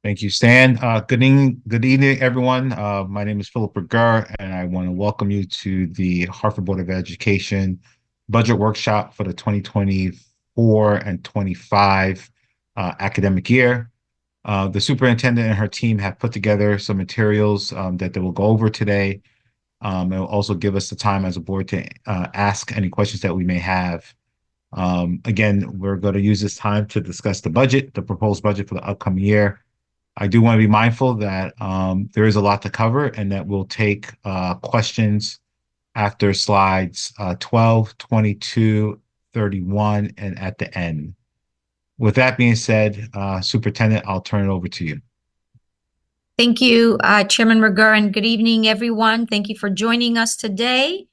Thank you, Stan. Good evening, everyone. My name is Philip Berger, and I want to welcome you to the Hartford Board of Education budget workshop for the 2024 and 25 academic year. The superintendent and her team have put together some materials that they will go over today. It will also give us the time as a board to ask any questions that we may have. Again, we're going to use this time to discuss the proposed budget for the upcoming year. I do want to be mindful that there is a lot to cover and that we'll take questions after slides 12, 22, 31, and at the end. With that being said, Superintendent, I'll turn it over to you. Thank you, Chairman Reger, and good evening, everyone. Thank you for joining us today.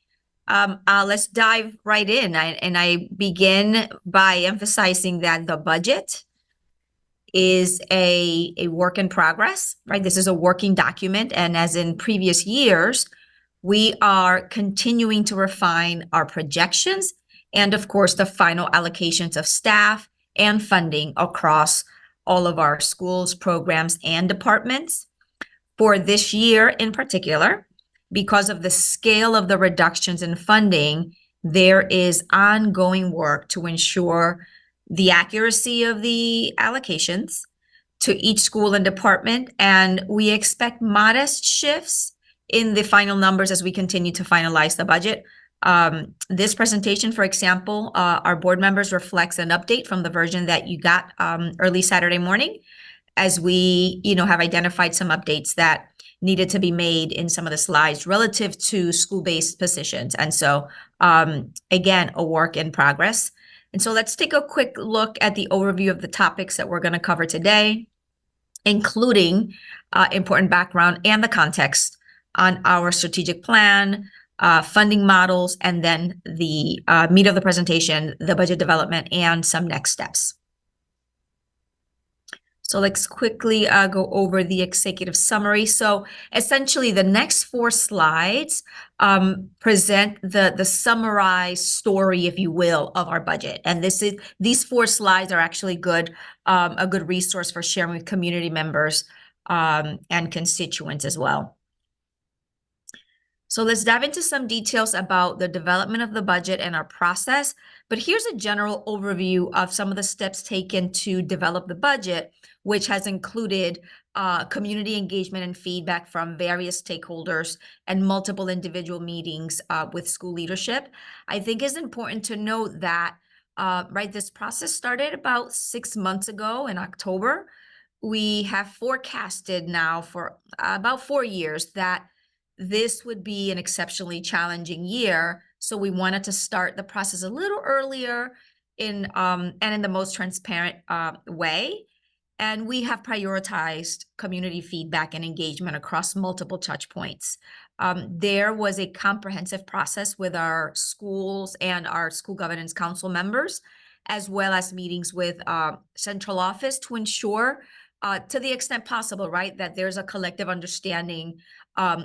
Let's dive right in. I begin by emphasizing that the budget is a work in progress, right? This is a working document, and as in previous years, we are continuing to refine our projections and, of course, the final allocations of staff and funding across all of our schools, programs, and departments. For this year in particular, because of the scale of the reductions in funding, there is ongoing work to ensure the accuracy of the allocations to each school and department, and we expect modest shifts in the final numbers as we continue to finalize the budget. This presentation, for example, our board members reflects an update from the version that you got early Saturday morning, as we have identified some updates that needed to be made in some of the slides relative to school-based positions. And so, again, a work in progress. And so let's take a quick look at the overview of the topics that we're going to cover today, including important background and the context on our strategic plan, funding models, and then the meat of the presentation, the budget development, and some next steps. So let's quickly go over the executive summary. So essentially, the next 4 slides present the summarized story, if you will, of our budget. And these 4 slides are actually a good resource for sharing with community members and constituents as well. So let's dive into some details about the development of the budget and our process. But here's a general overview of some of the steps taken to develop the budget, which has included community engagement and feedback from various stakeholders and multiple individual meetings with school leadership. I think it's important to note that this process started about 6 months ago in October. We have forecasted now for about 4 years that this would be an exceptionally challenging year. So we wanted to start the process a little earlier and in the most transparent way. And we have prioritized community feedback and engagement across multiple touch points. There was a comprehensive process with our schools and our school governance council members, as well as meetings with central office to ensure, to the extent possible, right, that there's a collective understanding,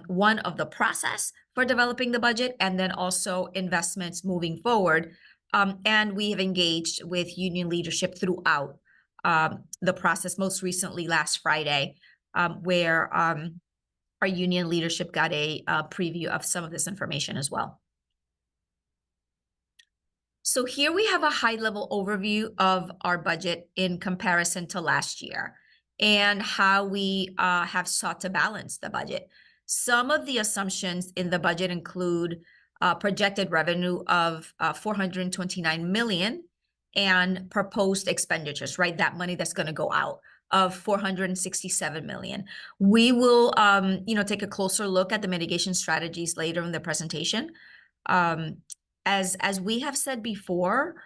one, of the process for developing the budget, and then also investments moving forward. And we have engaged with union leadership throughout the process, most recently last Friday, where our union leadership got a preview of some of this information as well. So here we have a high-level overview of our budget in comparison to last year and how we have sought to balance the budget. Some of the assumptions in the budget include projected revenue of $429 million and proposed expenditures, right? That money that's going to go out of $467 million. We will, take a closer look at the mitigation strategies later in the presentation. As we have said before,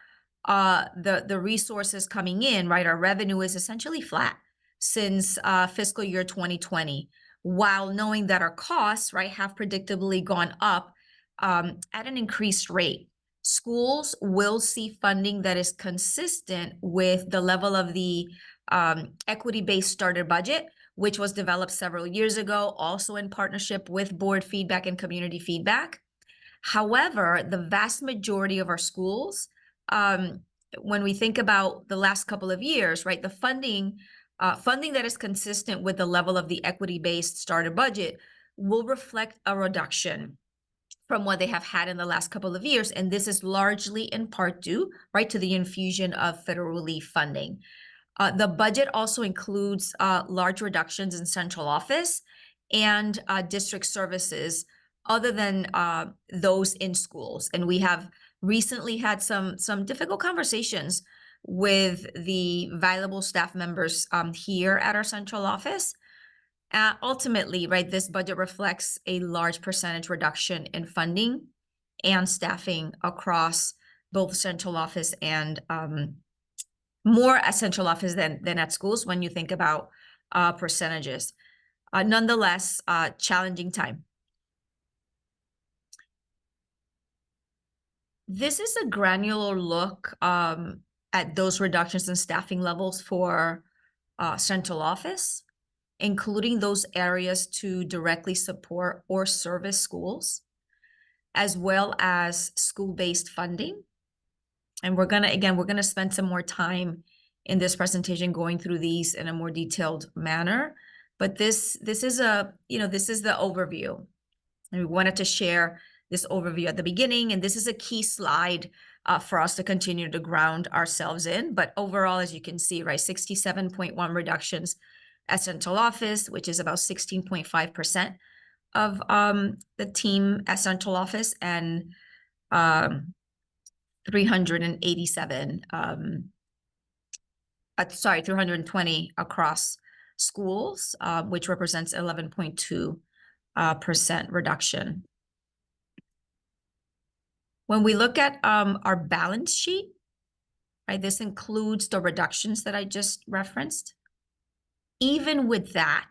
the resources coming in, right? Our revenue is essentially flat since fiscal year 2020, while knowing that our costs, right, have predictably gone up at an increased rate. Schools will see funding that is consistent with the level of the equity-based starter budget, which was developed several years ago, also in partnership with board feedback and community feedback. However, the vast majority of our schools, when we think about the last couple of years, right, the funding Funding that is consistent with the level of the equity-based starter budget will reflect a reduction from what they have had in the last couple of years. And this is largely in part due, right, to the infusion of federal relief funding. The budget also includes large reductions in central office and district services other than those in schools. And we have recently had some difficult conversations with the valuable staff members here at our central office. Ultimately, right, this budget reflects a large percentage reduction in funding and staffing across both central office and more at central office than at schools when you think about percentages. Nonetheless, challenging time. This is a granular look at those reductions in staffing levels for central office, including those areas to directly support or service schools, as well as school-based funding. And we're gonna spend some more time in this presentation going through these in a more detailed manner. But this is this is the overview. And we wanted to share this overview at the beginning, and this is a key slide for us to continue to ground ourselves in. But overall, as you can see, right, 67.1 reductions at central office, which is about 16.5% of the team at central office, and 320 across schools, which represents 11.2% reduction. When we look at our balance sheet, right, this includes the reductions that I just referenced. Even with that,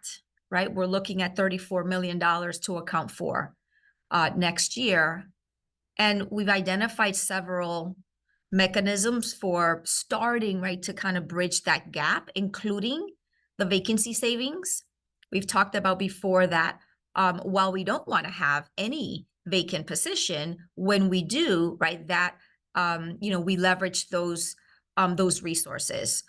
right, we're looking at $34 million to account for next year. And we've identified several mechanisms for starting, right, to kind of bridge that gap, including the vacancy savings. We've talked about before that while we don't want to have any vacant position, when we do, right, that, we leverage those resources.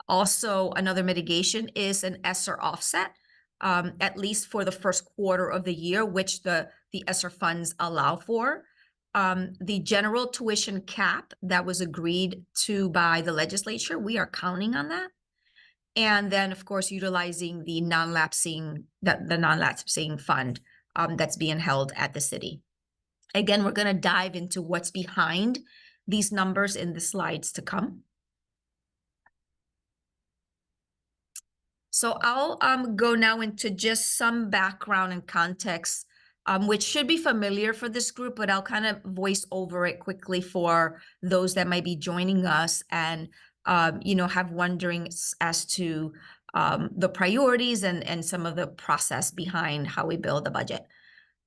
Also, another mitigation is an ESSER offset, at least for the first quarter of the year, which the ESSER funds allow for. The general tuition cap that was agreed to by the legislature, we are counting on that. And then, of course, utilizing the non-lapsing fund that's being held at the city. Again, we're going to dive into what's behind these numbers in the slides to come. So I'll go now into just some background and context, which should be familiar for this group, but I'll kind of voice over it quickly for those that might be joining us and have wonderings as to the priorities and some of the process behind how we build the budget.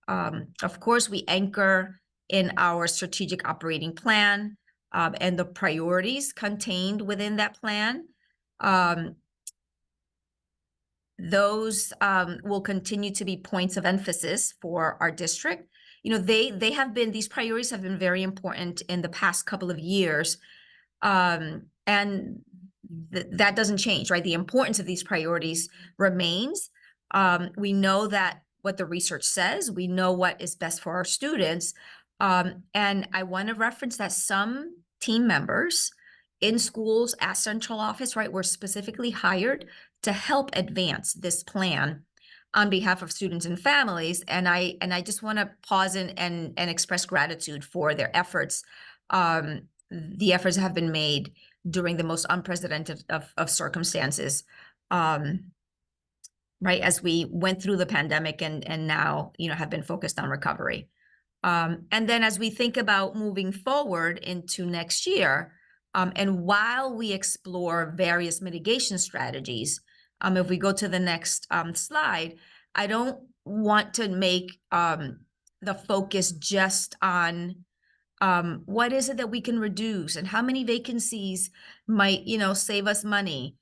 Of course, we anchor in our strategic operating plan and the priorities contained within that plan. Those will continue to be points of emphasis for our district. These priorities have been very important in the past couple of years. And that doesn't change, right? The importance of these priorities remains. We know that what the research says, we know what is best for our students. And I want to reference that some team members in schools at central office, right, were specifically hired to help advance this plan on behalf of students and families. And I just want to pause and express gratitude for their efforts. The efforts have been made during the most unprecedented of circumstances, right, as we went through the pandemic and now, have been focused on recovery. And then as we think about moving forward into next year, and while we explore various mitigation strategies, if we go to the next slide, I don't want to make the focus just on what is it that we can reduce and how many vacancies might, save us money.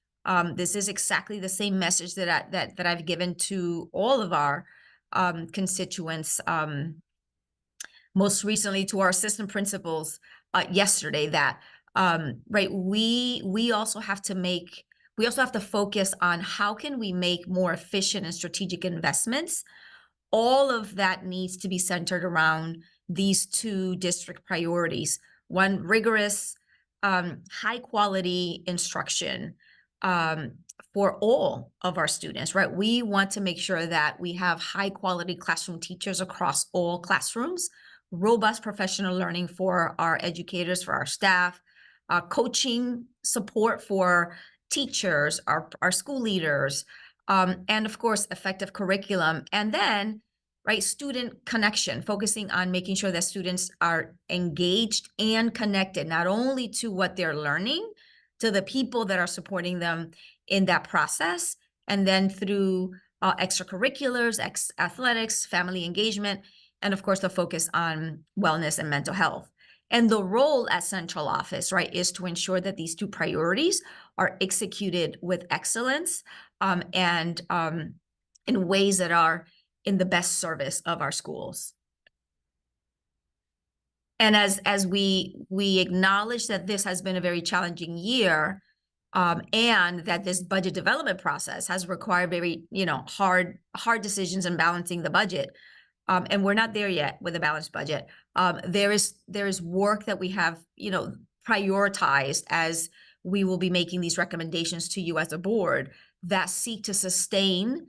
This is exactly the same message that I've given to all of our constituents, most recently to our assistant principals yesterday, that right, we also have to make We also have to focus on how can we make more efficient and strategic investments. All of that needs to be centered around these two district priorities. One, rigorous, high quality instruction for all of our students, right? We want to make sure that we have high quality classroom teachers across all classrooms, robust professional learning for our educators, for our staff, coaching support for teachers, our school leaders, and of course, effective curriculum. And then, right, student connection, focusing on making sure that students are engaged and connected, not only to what they're learning, to the people that are supporting them in that process, and then through extracurriculars, athletics, family engagement, and of course, the focus on wellness and mental health. And the role at central office, right, is to ensure that these two priorities are executed with excellence and in ways that are in the best service of our schools. And as we acknowledge that this has been a very challenging year, and that this budget development process has required very, hard decisions in balancing the budget. And we're not there yet with a balanced budget. There is work that we have, prioritized as we will be making these recommendations to you as a board that seek to sustain,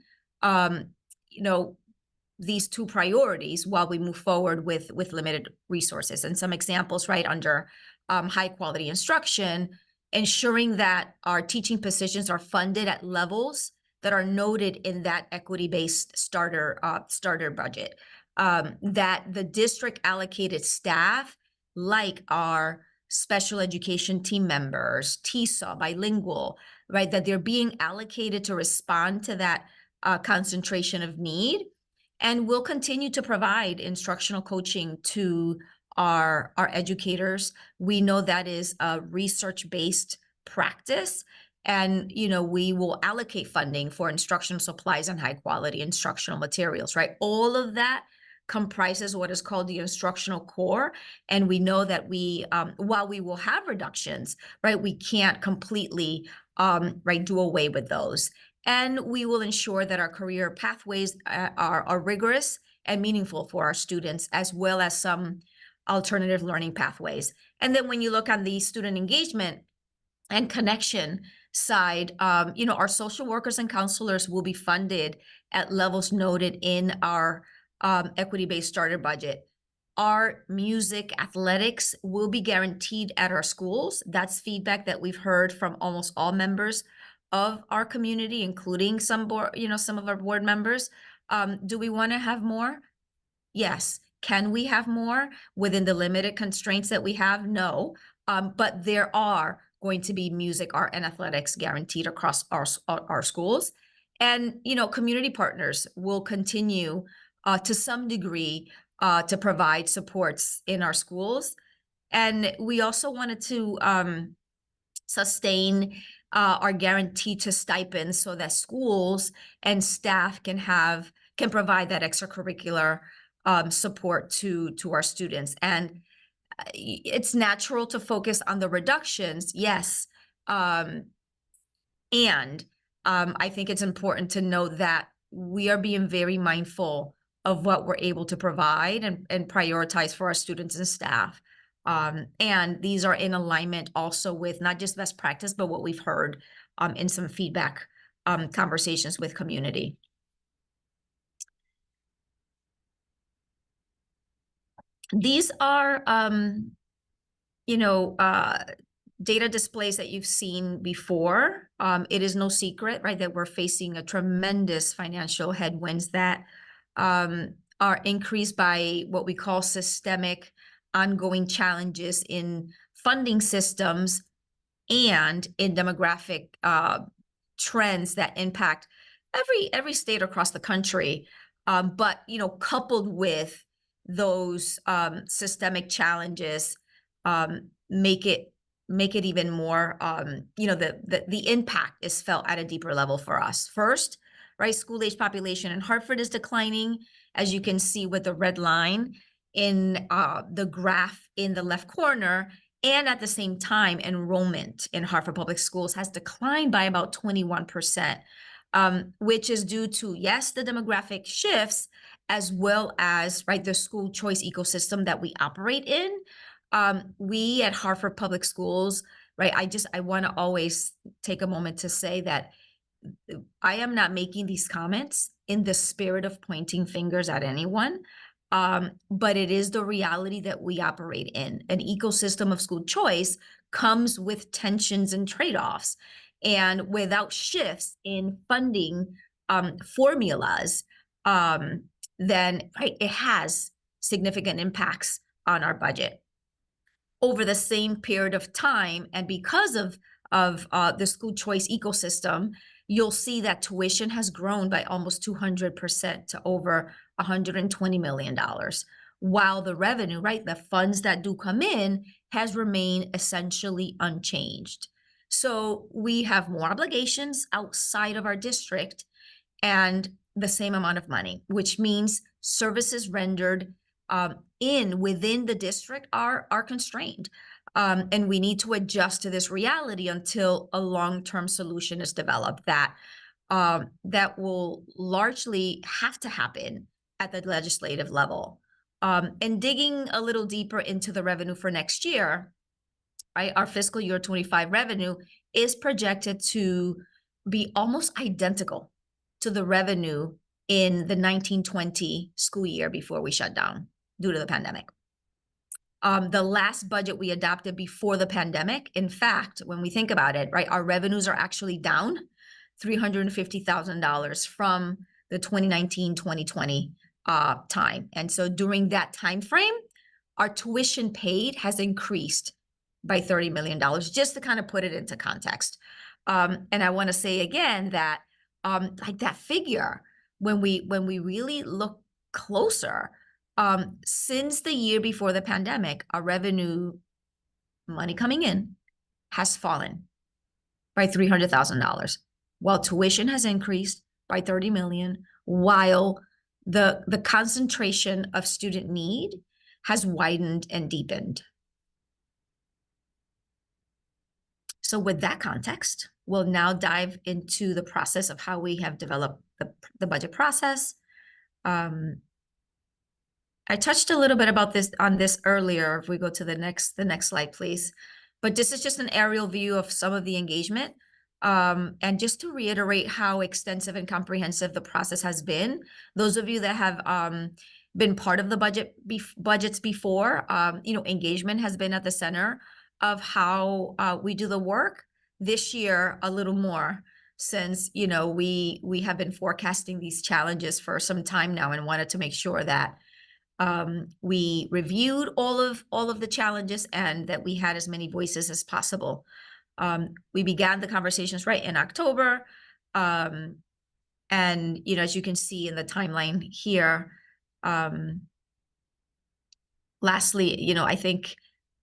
these two priorities while we move forward with limited resources. And some examples, right, under high quality instruction, ensuring that our teaching positions are funded at levels that are noted in that equity-based starter budget. That the district allocated staff, like our special education team members, TESOL, bilingual, right, that they're being allocated to respond to that concentration of need. And we'll continue to provide instructional coaching to our educators. We know that is a research-based practice. And, we will allocate funding for instructional supplies and high quality instructional materials, right? All of that comprises what is called the instructional core. And we know that while we will have reductions, right, we can't completely, do away with those. And we will ensure that our career pathways are rigorous and meaningful for our students, as well as some alternative learning pathways. And then when you look on the student engagement and connection side, our social workers and counselors will be funded at levels noted in our equity-based starter budget. Art, music, athletics will be guaranteed at our schools. That's feedback that we've heard from almost all members of our community, including some of our board members. Do we want to have more? Yes. Can we have more within the limited constraints that we have? No. But there are going to be music, art, and athletics guaranteed across our schools. And, community partners will continue to some degree to provide supports in our schools. And we also wanted to sustain our guarantee to stipends so that schools and staff can provide that extracurricular support to our students. And it's natural to focus on the reductions, yes. And I think it's important to note that we are being very mindful of what we're able to provide and prioritize for our students and staff. And these are in alignment also with not just best practice, but what we've heard in some feedback conversations with community. These are, data displays that you've seen before. It is no secret, right, that we're facing a tremendous financial headwinds that are increased by what we call systemic ongoing challenges in funding systems and in demographic trends that impact every state across the country. But, coupled with those systemic challenges, make it even more, the impact is felt at a deeper level for us. First, right, school age population in Hartford is declining, as you can see with the red line in the graph in the left corner, And at the same time, enrollment in Hartford Public Schools has declined by about 21%, which is due to, yes, the demographic shifts, as well as, right, the school choice ecosystem that we operate in. We at Hartford Public Schools, right, I want to always take a moment to say that I am not making these comments in the spirit of pointing fingers at anyone. But it is the reality that we operate in. An ecosystem of school choice comes with tensions and trade-offs. And without shifts in funding formulas, then right, it has significant impacts on our budget over the same period of time. And because of the school choice ecosystem, you'll see that tuition has grown by almost 200% to over $120 million, while the revenue, right, the funds that do come in, has remained essentially unchanged. So we have more obligations outside of our district and the same amount of money, which means services rendered within the district are constrained. And we need to adjust to this reality until a long-term solution is developed that will largely have to happen at the legislative level. And digging a little deeper into the revenue for next year, right, our fiscal year 25 revenue is projected to be almost identical to the revenue in the 1920 school year before we shut down due to the pandemic. The last budget we adopted before the pandemic, in fact, when we think about it, right, our revenues are actually down $350,000 from the 2019-2020 time. And so during that time frame, our tuition paid has increased by $30 million, just to kind of put it into context. And I want to say again that like that figure, when we really look closer, since the year before the pandemic, our revenue, money coming in, has fallen by $300,000, while tuition has increased by 30 million, while the concentration of student need has widened and deepened. So with that context, we'll now dive into the process of how we have developed the budget process. I touched a little bit about this earlier. If we go to the next slide, please. But this is just an aerial view of some of the engagement. And just to reiterate how extensive and comprehensive the process has been, those of you that have been part of the budgets before, engagement has been at the center of how we do the work. This year, a little more, since we have been forecasting these challenges for some time now and wanted to make sure that we reviewed all of the challenges and that we had as many voices as possible. We began the conversations right in October. And, as you can see in the timeline here, lastly, I think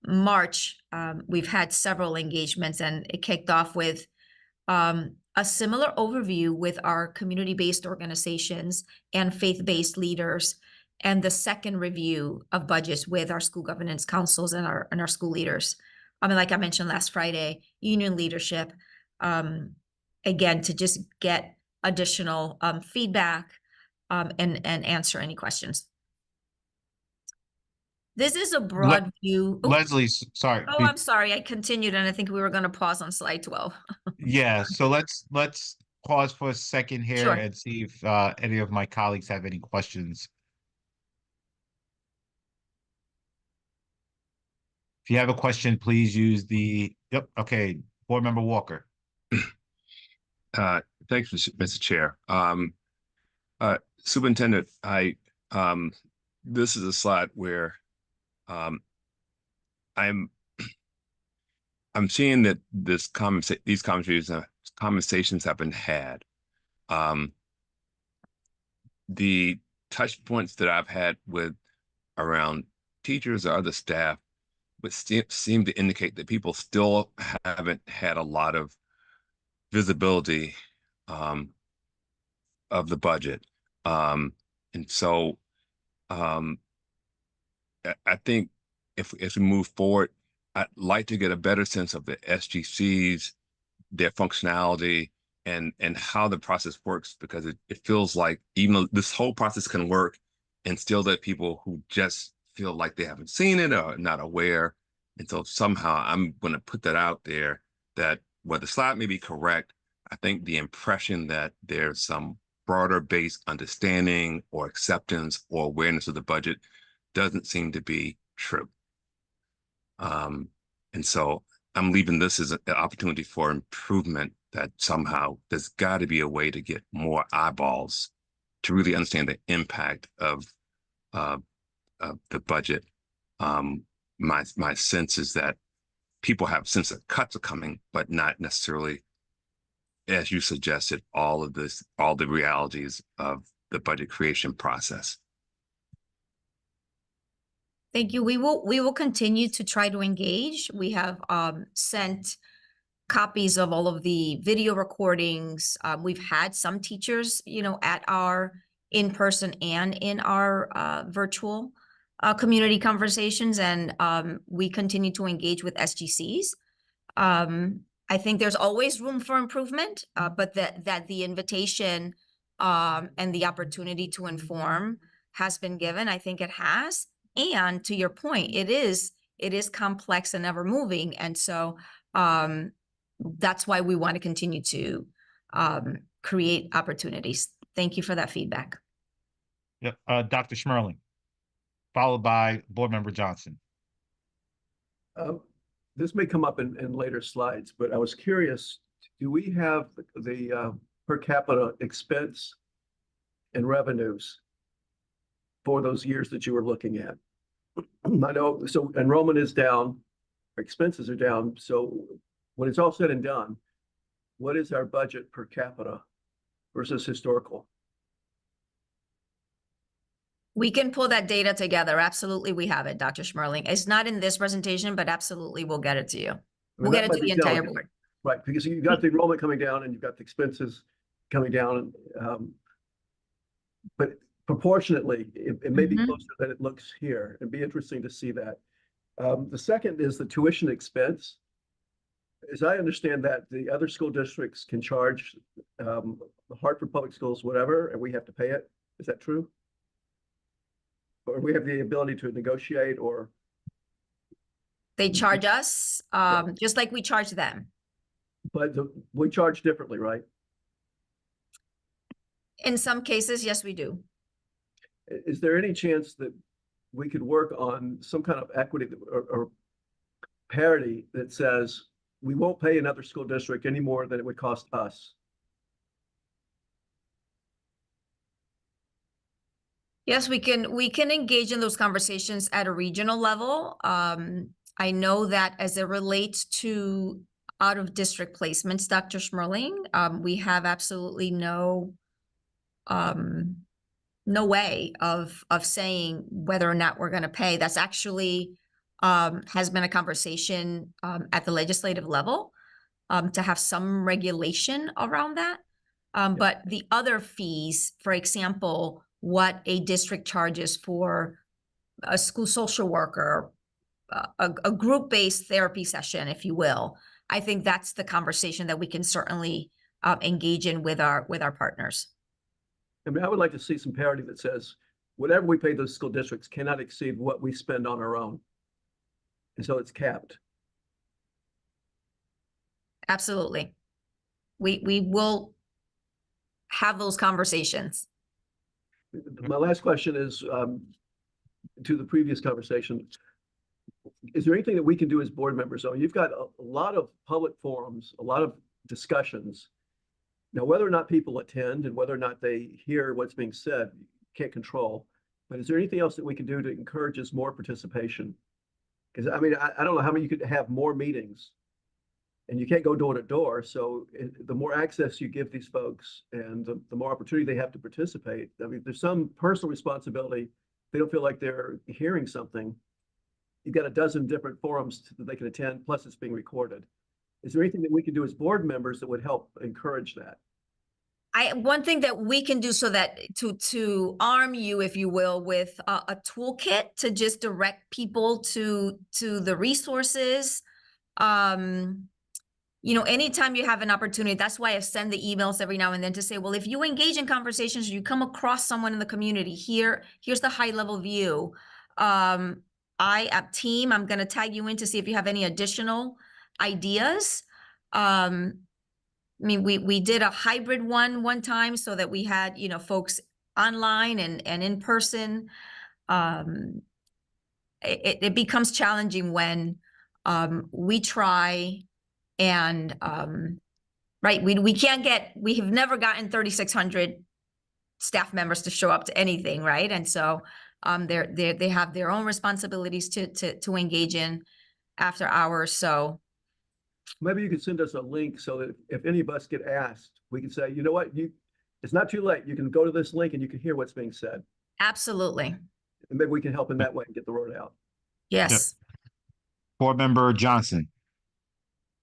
March, we've had several engagements, and it kicked off with a similar overview with our community-based organizations and faith-based leaders, and the second review of budgets with our school governance councils and our school leaders. Like I mentioned last Friday, union leadership, again, to just get additional feedback and answer any questions. This is a broad view. Leslie, sorry. Oh, I'm sorry. I continued, and I think we were going to pause on slide 12. Yeah, so let's pause for a second here Sure. and see if any of my colleagues have any questions. If you have a question, please use yep, okay, Board Member Walker. Thanks, Mr. Chair. Superintendent, this is a slide where I'm seeing that these conversations have been had. The touch points that I've had with around teachers or other staff would seem to indicate that people still haven't had a lot of visibility of the budget. And so I think if we move forward I'd like to get a better sense of the SGCs, their functionality, and how the process works, because it feels like even though this whole process can work, and still there are people who just feel like they haven't seen it or not aware. And so somehow I'm going to put that out there, that where the slide may be correct, I think the impression that there's some broader based understanding or acceptance or awareness of the budget doesn't seem to be true. And so I'm leaving this as an opportunity for improvement, that somehow there's got to be a way to get more eyeballs to really understand the impact of the budget. My sense is that people have a sense that cuts are coming, but not necessarily, as you suggested, all the realities of the budget creation process. Thank you. We will continue to try to engage. We have sent copies of all of the video recordings. We've had some teachers, at our in-person and in our virtual community conversations, and we continue to engage with SGCs. I think there's always room for improvement, but that the invitation and the opportunity to inform has been given. I think it has. And to your point, it is complex and ever moving. And so that's why we want to continue to create opportunities. Thank you for that feedback. Yep. Dr. Schmerling, followed by Board Member Johnson. This may come up in later slides, but I was curious, do we have the per capita expense and revenues for those years that you were looking at? I know, so enrollment is down, expenses are down. So when it's all said and done, what is our budget per capita versus historical? We can pull that data together. Absolutely, we have it, Dr. Schmerling. It's not in this presentation, but absolutely we'll get it to you. We'll get it to the entire board. Right, because you've got the enrollment coming down and you've got the expenses coming down. But proportionately, it may be closer than it looks here. It'd be interesting to see that. The second is the tuition expense. As I understand that, the other school districts can charge the Hartford Public Schools whatever, and we have to pay it. Is that true? Or we have the ability to negotiate, or they charge us just like we charge them. But we charge differently, right? In some cases, yes, we do. Is there any chance that we could work on some kind of equity or parity that says we won't pay another school district any more than it would cost us? Yes, we can engage in those conversations at a regional level. I know that as it relates to out of district placements, Dr. Schmerling, we have absolutely no way of saying whether or not we're going to pay. That's actually has been a conversation at the legislative level to have some regulation around that. But the other fees, for example, what a district charges for a school social worker, a group-based therapy session, if you will, I think that's the conversation that we can certainly engage in with our partners. I mean, I would like to see some parity that says whatever we pay those school districts cannot exceed what we spend on our own. And so it's capped. Absolutely. We will have those conversations. My last question is to the previous conversation. Is there anything that we can do as board members? So you've got a lot of public forums, a lot of discussions. Now, whether or not people attend and whether or not they hear what's being said, you can't control. But is there anything else that we can do to encourage us more participation? Because I mean, I don't know how many you could have more meetings, and you can't go door to door. So the more access you give these folks and the more opportunity they have to participate, I mean, there's some personal responsibility. They don't feel like they're hearing something. You've got a dozen different forums that they can attend, plus it's being recorded. Is there anything that we can do as board members that would help encourage that? One thing that we can do so that to arm you, if you will, with a toolkit to just direct people to the resources. Anytime you have an opportunity, that's why I send the emails every now and then to say, well, if you engage in conversations, you come across someone in the community, here's the high level view. I'm going to tag you in to see if you have any additional ideas. We did a hybrid one time so that we had, folks online and in person. It becomes challenging when we try and right, we have never gotten 3,600 staff members to show up to anything, right? And so they have their own responsibilities to engage in after hours. So maybe you could send us a link so that if any of us get asked, we can say, you know what, it's not too late. You can go to this link and you can hear what's being said. Absolutely. And maybe we can help in that way and get the word out. Yes. Yep. Board Member Johnson.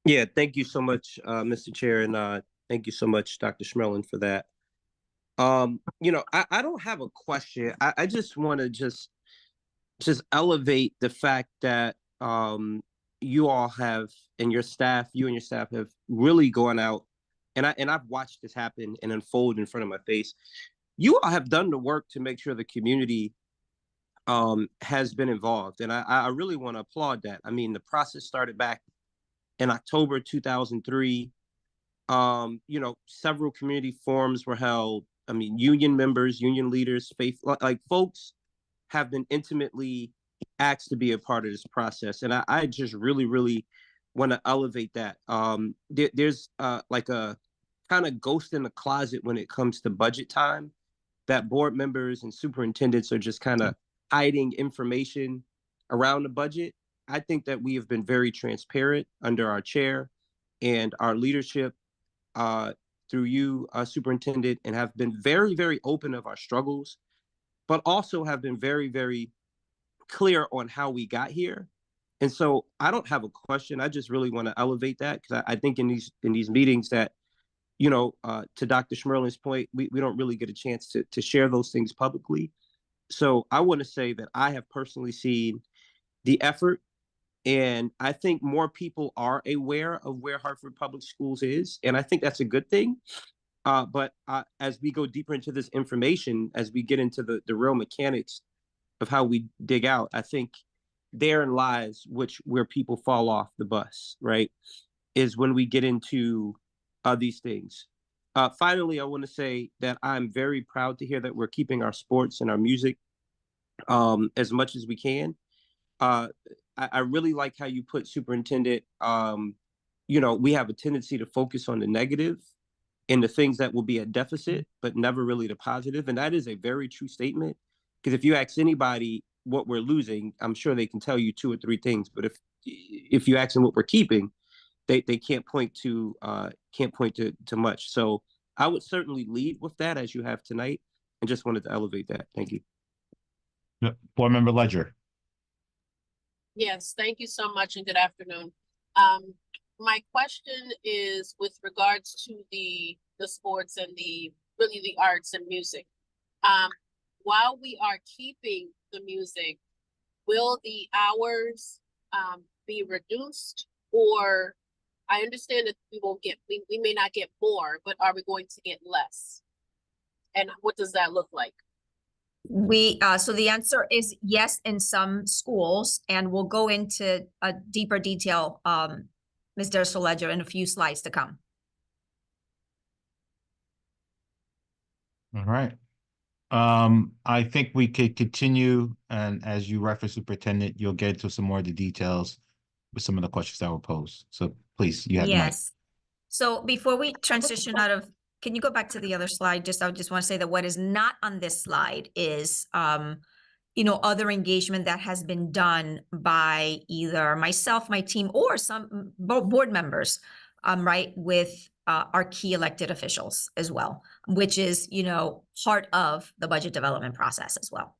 Yeah, thank you so much, Mr. Chair, and thank you so much, Dr. Schmerlin, for that. I don't have a question. I just want to just elevate the fact that you all have you and your staff have really gone out, and I've watched this happen and unfold in front of my face. You all have done the work to make sure the community has been involved, and I really want to applaud that. I mean, the process started back in October 2003. Several community forums were held. I mean, union members, union leaders, like folks have been intimately asked to be a part of this process. And I just really, really want to elevate that. There's like a kind of ghost in the closet when it comes to budget time, that board members and superintendents are just kind of hiding information around the budget. I think that we have been very transparent under our chair and our leadership through you, superintendent, and have been very, very open of our struggles, but also have been very, very clear on how we got here. And so I don't have a question. I just really want to elevate that, because I think in these meetings that, to Dr. Schmerlin's point, we don't really get a chance to share those things publicly. So I want to say that I have personally seen the effort, and I think more people are aware of where Hartford Public Schools is, and I think that's a good thing. But as we go deeper into this information, as we get into the real mechanics of how we dig out, I think therein lies where people fall off the bus, right? Is when we get into these things. Finally, I want to say that I'm very proud to hear that we're keeping our sports and our music as much as we can. I really like how you put, superintendent, we have a tendency to focus on the negative and the things that will be a deficit, but never really the positive. And that is a very true statement, because if you ask anybody what we're losing, I'm sure they can tell you 2 or 3 things. But if you ask them what we're keeping, they can't point to much. So I would certainly lead with that, as you have tonight, and just wanted to elevate that. Thank you. Board Member Ledger. Yes, thank you so much, and good afternoon. My question is with regards to the sports and the arts and music. While we are keeping the music, will the hours be reduced? Or I understand that we may not get more, but are we going to get less? And what does that look like? So the answer is yes in some schools, and we'll go into a deeper detail, Ms. Derso-Ledger, in a few slides to come. All right. I think we could continue, and as you referenced, Superintendent, you'll get into some more of the details with some of the questions that were posed. So please, you have the mic. Yes. So before we transition can you go back to the other slide? I just want to say that what is not on this slide is, other engagement that has been done by either myself, my team, or some board members, right, with our key elected officials as well, which is, part of the budget development process as well,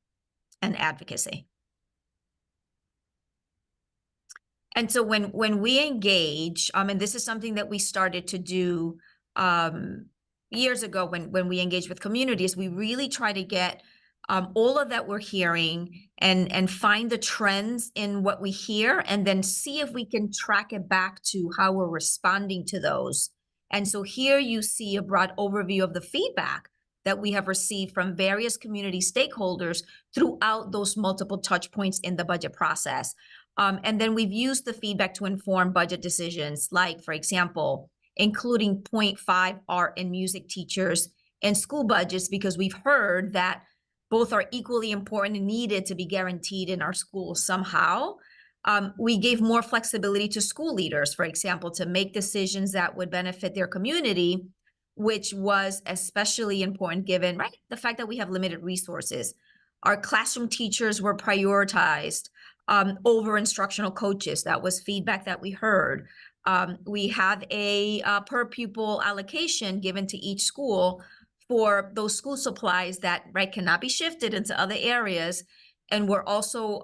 and advocacy. And so when we engage, and this is something that we started to do years ago when we engaged with communities, we really try to get all of that we're hearing and find the trends in what we hear, and then see if we can track it back to how we're responding to those. And so here you see a broad overview of the feedback that we have received from various community stakeholders throughout those multiple touch points in the budget process. And then we've used the feedback to inform budget decisions, like, for example, including 0.5 art and music teachers in school budgets, because we've heard that both are equally important and needed to be guaranteed in our schools somehow. We gave more flexibility to school leaders, for example, to make decisions that would benefit their community, which was especially important given, right, the fact that we have limited resources. Our classroom teachers were prioritized over instructional coaches. That was feedback that we heard. We have a per pupil allocation given to each school for those school supplies that, right, cannot be shifted into other areas. And we're also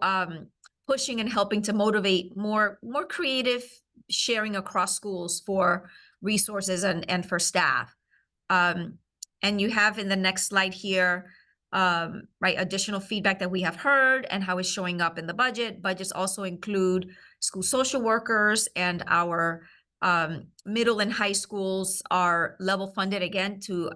pushing and helping to motivate more creative sharing across schools for resources and for staff. And you have in the next slide here, right, additional feedback that we have heard and how it's showing up in the budget. Budgets also include school social workers, and our middle and high schools are level funded, again, to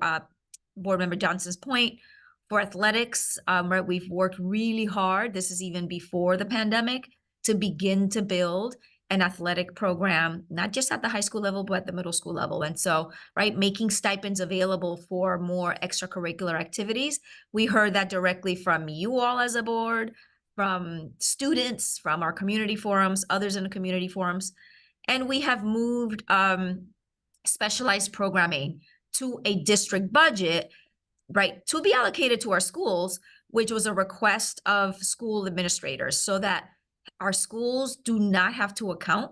Board Member Johnson's point. For athletics, right, we've worked really hard, this is even before the pandemic, to begin to build an athletic program, not just at the high school level, but at the middle school level. And so, right, making stipends available for more extracurricular activities. We heard that directly from you all as a board, from students, from our community forums, others in the community forums. And we have moved specialized programming to a district budget, right, to be allocated to our schools, which was a request of school administrators, so that our schools do not have to account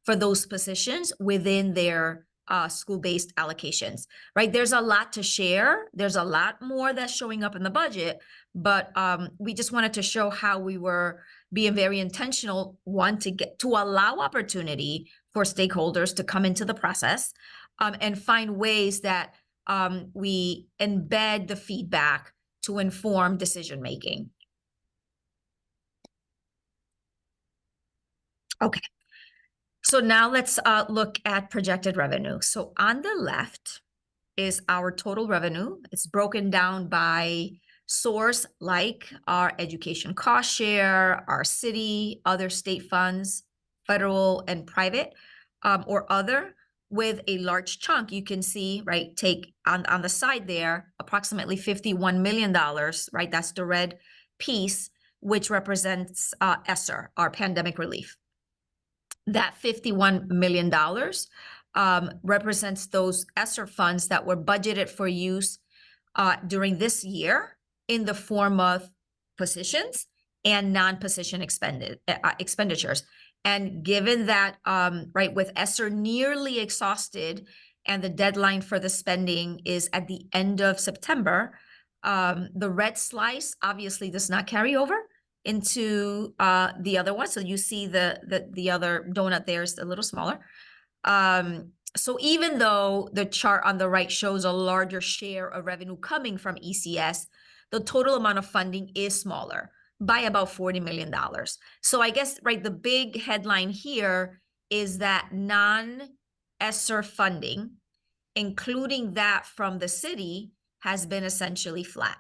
for those positions within their school-based allocations, right? There's a lot to share. There's a lot more that's showing up in the budget, but we just wanted to show how we were being very intentional, one, to allow opportunity for stakeholders to come into the process, and find ways that we embed the feedback to inform decision-making. Okay, so now let's look at projected revenue. So on the left is our total revenue. It's broken down by source, like our education cost share, our city, other state funds, federal and private, or other, with a large chunk. You can see, right, take on the side there, approximately $51 million, right? That's the red piece, which represents ESSER, our pandemic relief. That $51 million represents those ESSER funds that were budgeted for use during this year in the form of positions and non-position expenditures. And given that, right, with ESSER nearly exhausted and the deadline for the spending is at the end of September, the red slice obviously does not carry over into the other one. So you see the other donut there is a little smaller. So even though the chart on the right shows a larger share of revenue coming from ECS, the total amount of funding is smaller by about $40 million. So I guess, right, the big headline here is that non-ESSER funding, including that from the city, has been essentially flat,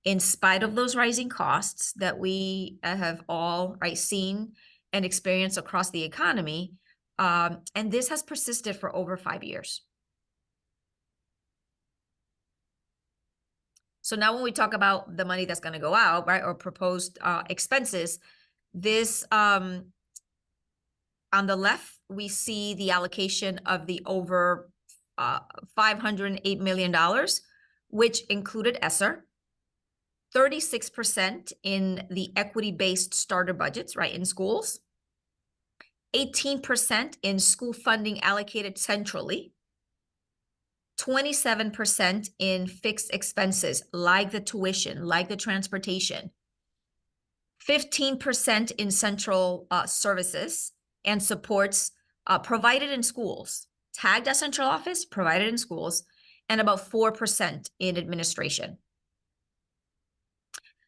in spite of those rising costs that we have all, right, seen and experienced across the economy. And this has persisted for over 5 years. So now when we talk about the money that's going to go out, right, or proposed expenses, this, on the left, we see the allocation of the over $508 million, which included ESSER, 36% in the equity-based starter budgets, right, in schools, 18% in school funding allocated centrally, 27% in fixed expenses, like the tuition, like the transportation, 15% in central services and supports provided in schools, tagged as central office, provided in schools, and about 4% in administration.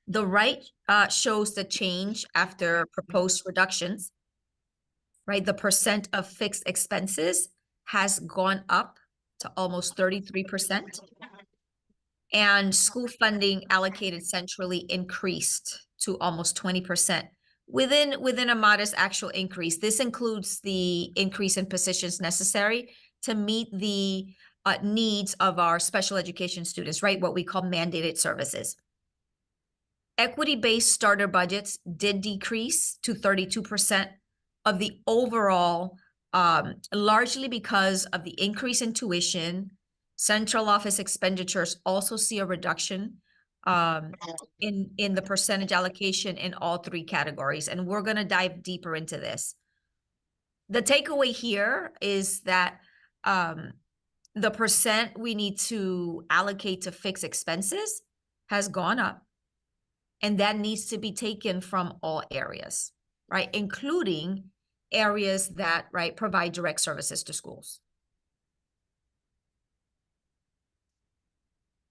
The right shows the change after proposed reductions, right? The percent of fixed expenses has gone up to almost 33%. And school funding allocated centrally increased to almost 20% within a modest actual increase. This includes the increase in positions necessary to meet the needs of our special education students, right? What we call mandated services. Equity-based starter budgets did decrease to 32% of the overall, largely because of the increase in tuition. Central office expenditures also see a reduction in the percentage allocation in all three categories, and we're going to dive deeper into this. The takeaway here is that the percent we need to allocate to fixed expenses has gone up, and that needs to be taken from all areas, right? Including areas that, right, provide direct services to schools.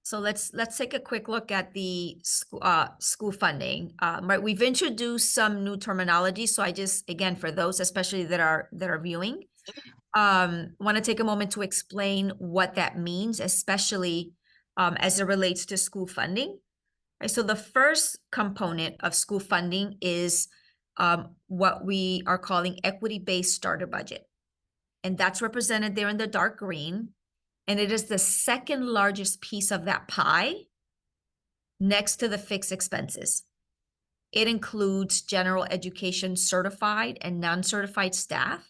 So let's take a quick look at the school funding. Right, we've introduced some new terminology. So I just, again, for those especially that are viewing, want to take a moment to explain what that means, especially as it relates to school funding. Right, so the first component of school funding is what we are calling equity-based starter budget, and that's represented there in the dark green. And it is the second largest piece of that pie next to the fixed expenses. It includes general education certified and non-certified staff,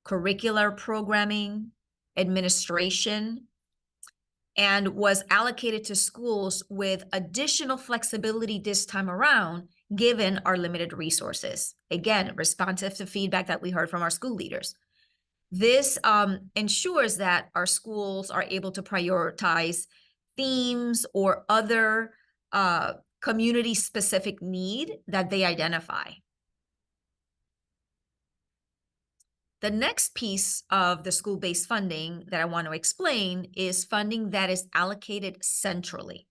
curricular programming, administration, and was allocated to schools with additional flexibility this time around, given our limited resources. Again, responsive to feedback that we heard from our school leaders. This ensures that our schools are able to prioritize themes or other community-specific need that they identify. The next piece of the school-based funding that I want to explain is funding that is allocated centrally.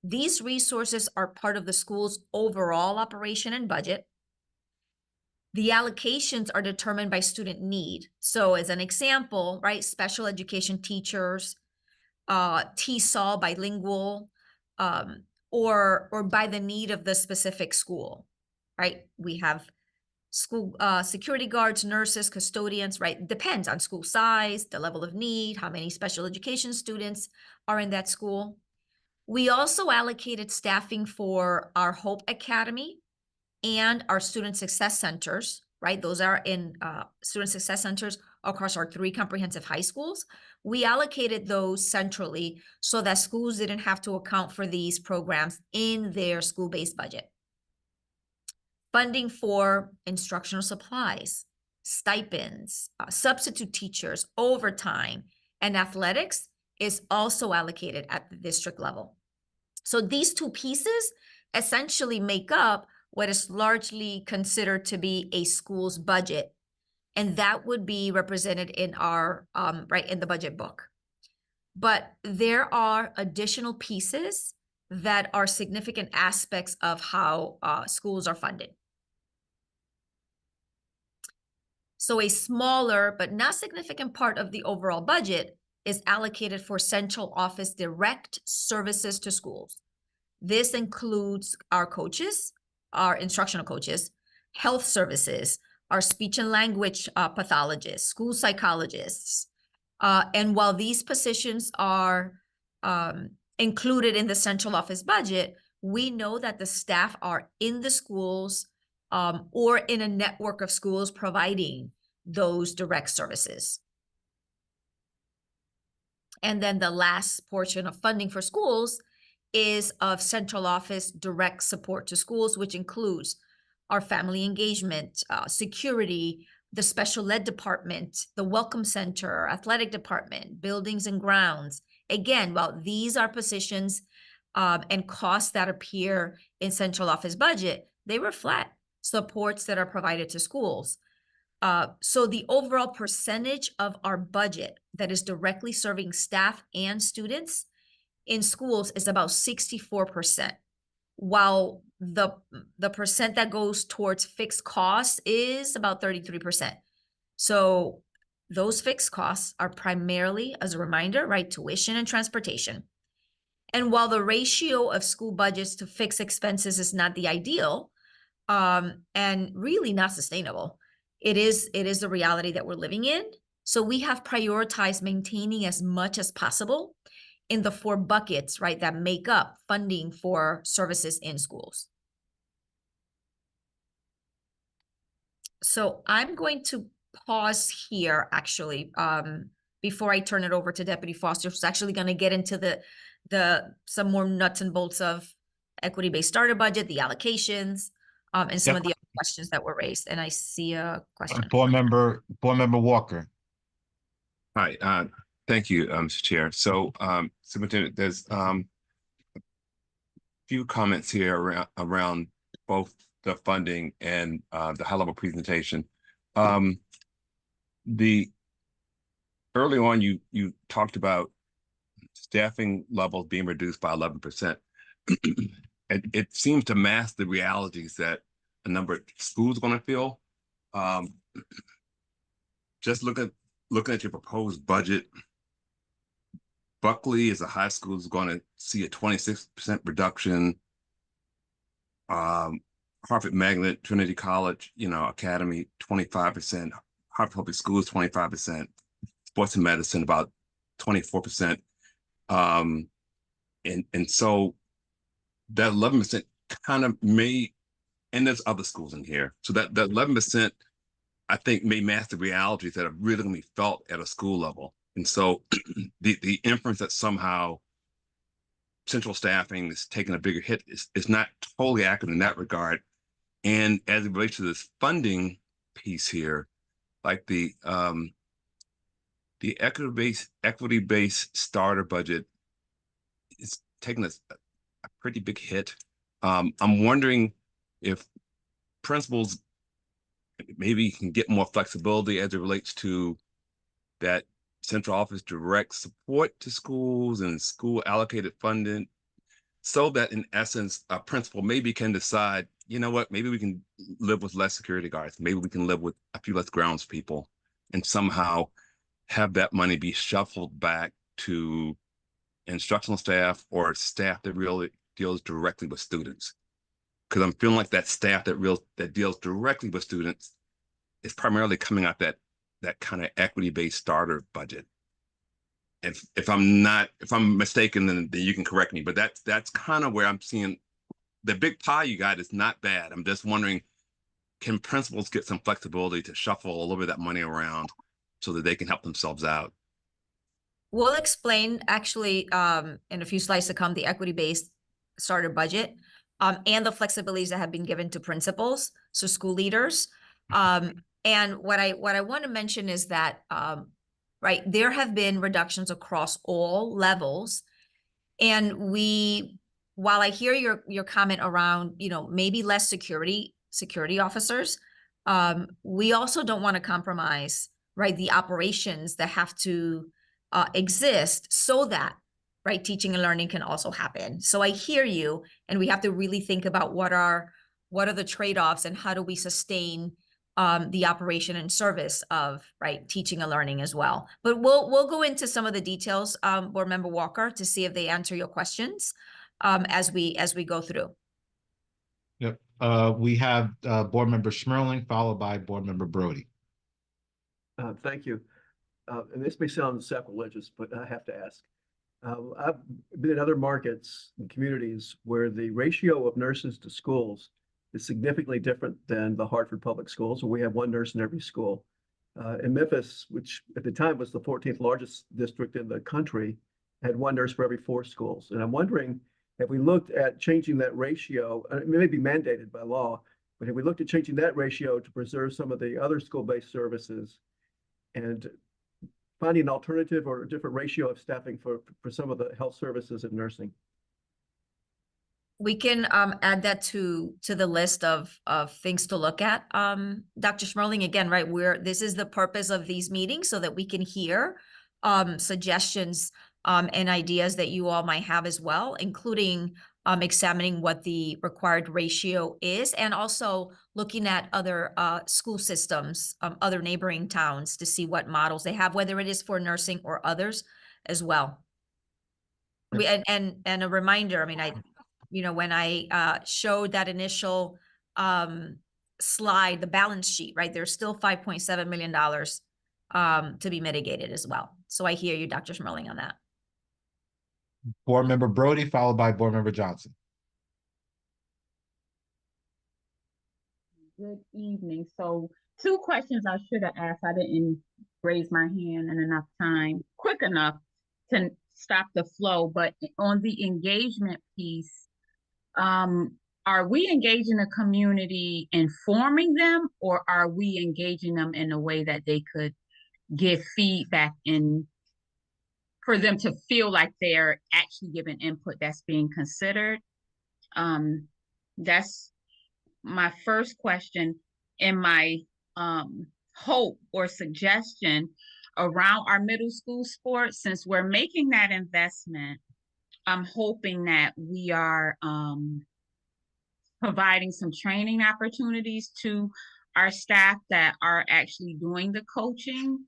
These resources are part of the school's overall operation and budget. The allocations are determined by student need. So as an example, right, special education teachers, TESOL bilingual, or by the need of the specific school, right? We have school security guards, nurses, custodians, right? Depends on school size, the level of need, how many special education students are in that school. We also allocated staffing for our Hope Academy and our student success centers, right? Those are in student success centers across our 3 comprehensive high schools. We allocated those centrally so that schools didn't have to account for these programs in their school-based budget. Funding for instructional supplies, stipends, substitute teachers, overtime, and athletics is also allocated at the district level. So these 2 pieces essentially make up what is largely considered to be a school's budget, and that would be represented in our right in the budget book. But there are additional pieces that are significant aspects of how schools are funded. So a smaller but not significant part of the overall budget is allocated for central office direct services to schools. This includes our coaches, our instructional coaches, health services, our speech and language pathologists, school psychologists. And while these positions are included in the central office budget, we know that the staff are in the schools or in a network of schools providing those direct services. And then the last portion of funding for schools is of central office direct support to schools, which includes our family engagement, security, the special ed department, the welcome center, athletic department, buildings and grounds. Again, while these are positions and costs that appear in central office budget, they reflect supports that are provided to schools. So the overall percentage of our budget that is directly serving staff and students in schools is about 64%, while the percent that goes towards fixed costs is about 33%. So those fixed costs are primarily, as a reminder, right, tuition and transportation. And while the ratio of school budgets to fixed expenses is not the ideal, and really not sustainable, it is the reality that we're living in. So we have prioritized maintaining as much as possible in the 4 buckets, right, that make up funding for services in schools. So I'm going to pause here, actually, before I turn it over to Deputy Foster, who's actually going to get into some more nuts and bolts of equity-based starter budget, the allocations, and some of the other questions that were raised. And I see a question. Board member Walker. Hi, thank you, Mr. Chair. So, Superintendent, there's a few comments here around both the funding and the high-level presentation. The early on, you talked about staffing levels being reduced by 11%. It seems to mask the realities that a number of schools are going to feel. Just looking at your proposed budget, Buckley as a high school is going to see a 26% reduction. Harvard Magnet, Trinity College, Academy, 25%. Harvard Public Schools, 25%. Sports and Medicine, about 24%. And so that 11% kind of may, and there's other schools in here. So that 11%, I think, may mask the realities that are really going to be felt at a school level. And so the inference that somehow central staffing is taking a bigger hit is not totally accurate in that regard. And as it relates to this funding piece here, like the equity-based starter budget is taking a pretty big hit. I'm wondering if principals maybe can get more flexibility as it relates to that central office direct support to schools and school allocated funding, so that in essence, a principal maybe can decide, you know what, maybe we can live with less security guards. Maybe we can live with a few less grounds people, and somehow have that money be shuffled back to instructional staff or staff that really deals directly with students. Because I'm feeling like that staff that deals directly with students is primarily coming out that kind of equity-based starter budget. If I'm mistaken, then you can correct me. But that's kind of where I'm seeing the big pie you got is not bad. I'm just wondering, can principals get some flexibility to shuffle a little bit of that money around so that they can help themselves out? We'll explain actually in a few slides to come the equity-based starter budget and the flexibilities that have been given to principals, so school leaders. And what I want to mention is that right, there have been reductions across all levels, and while I hear your comment around maybe less security officers, we also don't want to compromise, right, the operations that have to exist so that, right, teaching and learning can also happen. So I hear you, and we have to really think about what are the trade-offs and how do we sustain the operation and service of, right, teaching and learning as well. But we'll go into some of the details, Board Member Walker, to see if they answer your questions as we go through. Yep. We have Board Member Schmerling, followed by Board Member Brody. Thank you. And this may sound sacrilegious, but I have to ask. I've been in other markets and communities where the ratio of nurses to schools is significantly different than the Hartford Public Schools, where we have one nurse in every school. In Memphis, which at the time was the 14th largest district in the country, had one nurse for every 4 schools. And I'm wondering, have we looked at changing that ratio? It may be mandated by law, but have we looked at changing that ratio to preserve some of the other school-based services and finding an alternative or a different ratio of staffing for some of the health services and nursing? We can add that to the list of things to look at. Dr. Schmerling, again, right, this is the purpose of these meetings so that we can hear suggestions and ideas that you all might have as well, including examining what the required ratio is, and also looking at other school systems, other neighboring towns, to see what models they have, whether it is for nursing or others as well. And a reminder, I mean, when I showed that initial slide, the balance sheet, right, there's still $5.7 million to be mitigated as well. So I hear you, Dr. Schmerling, on that. Board Member Brody, followed by Board Member Johnson. Good evening. So 2 questions I should have asked. I didn't raise my hand in enough time, quick enough to stop the flow. But on the engagement piece, are we engaging the community, informing them, or are we engaging them in a way that they could give feedback and for them to feel like they're actually giving input that's being considered? That's my first question. And my hope or suggestion around our middle school sports, since we're making that investment, I'm hoping that we are providing some training opportunities to our staff that are actually doing the coaching.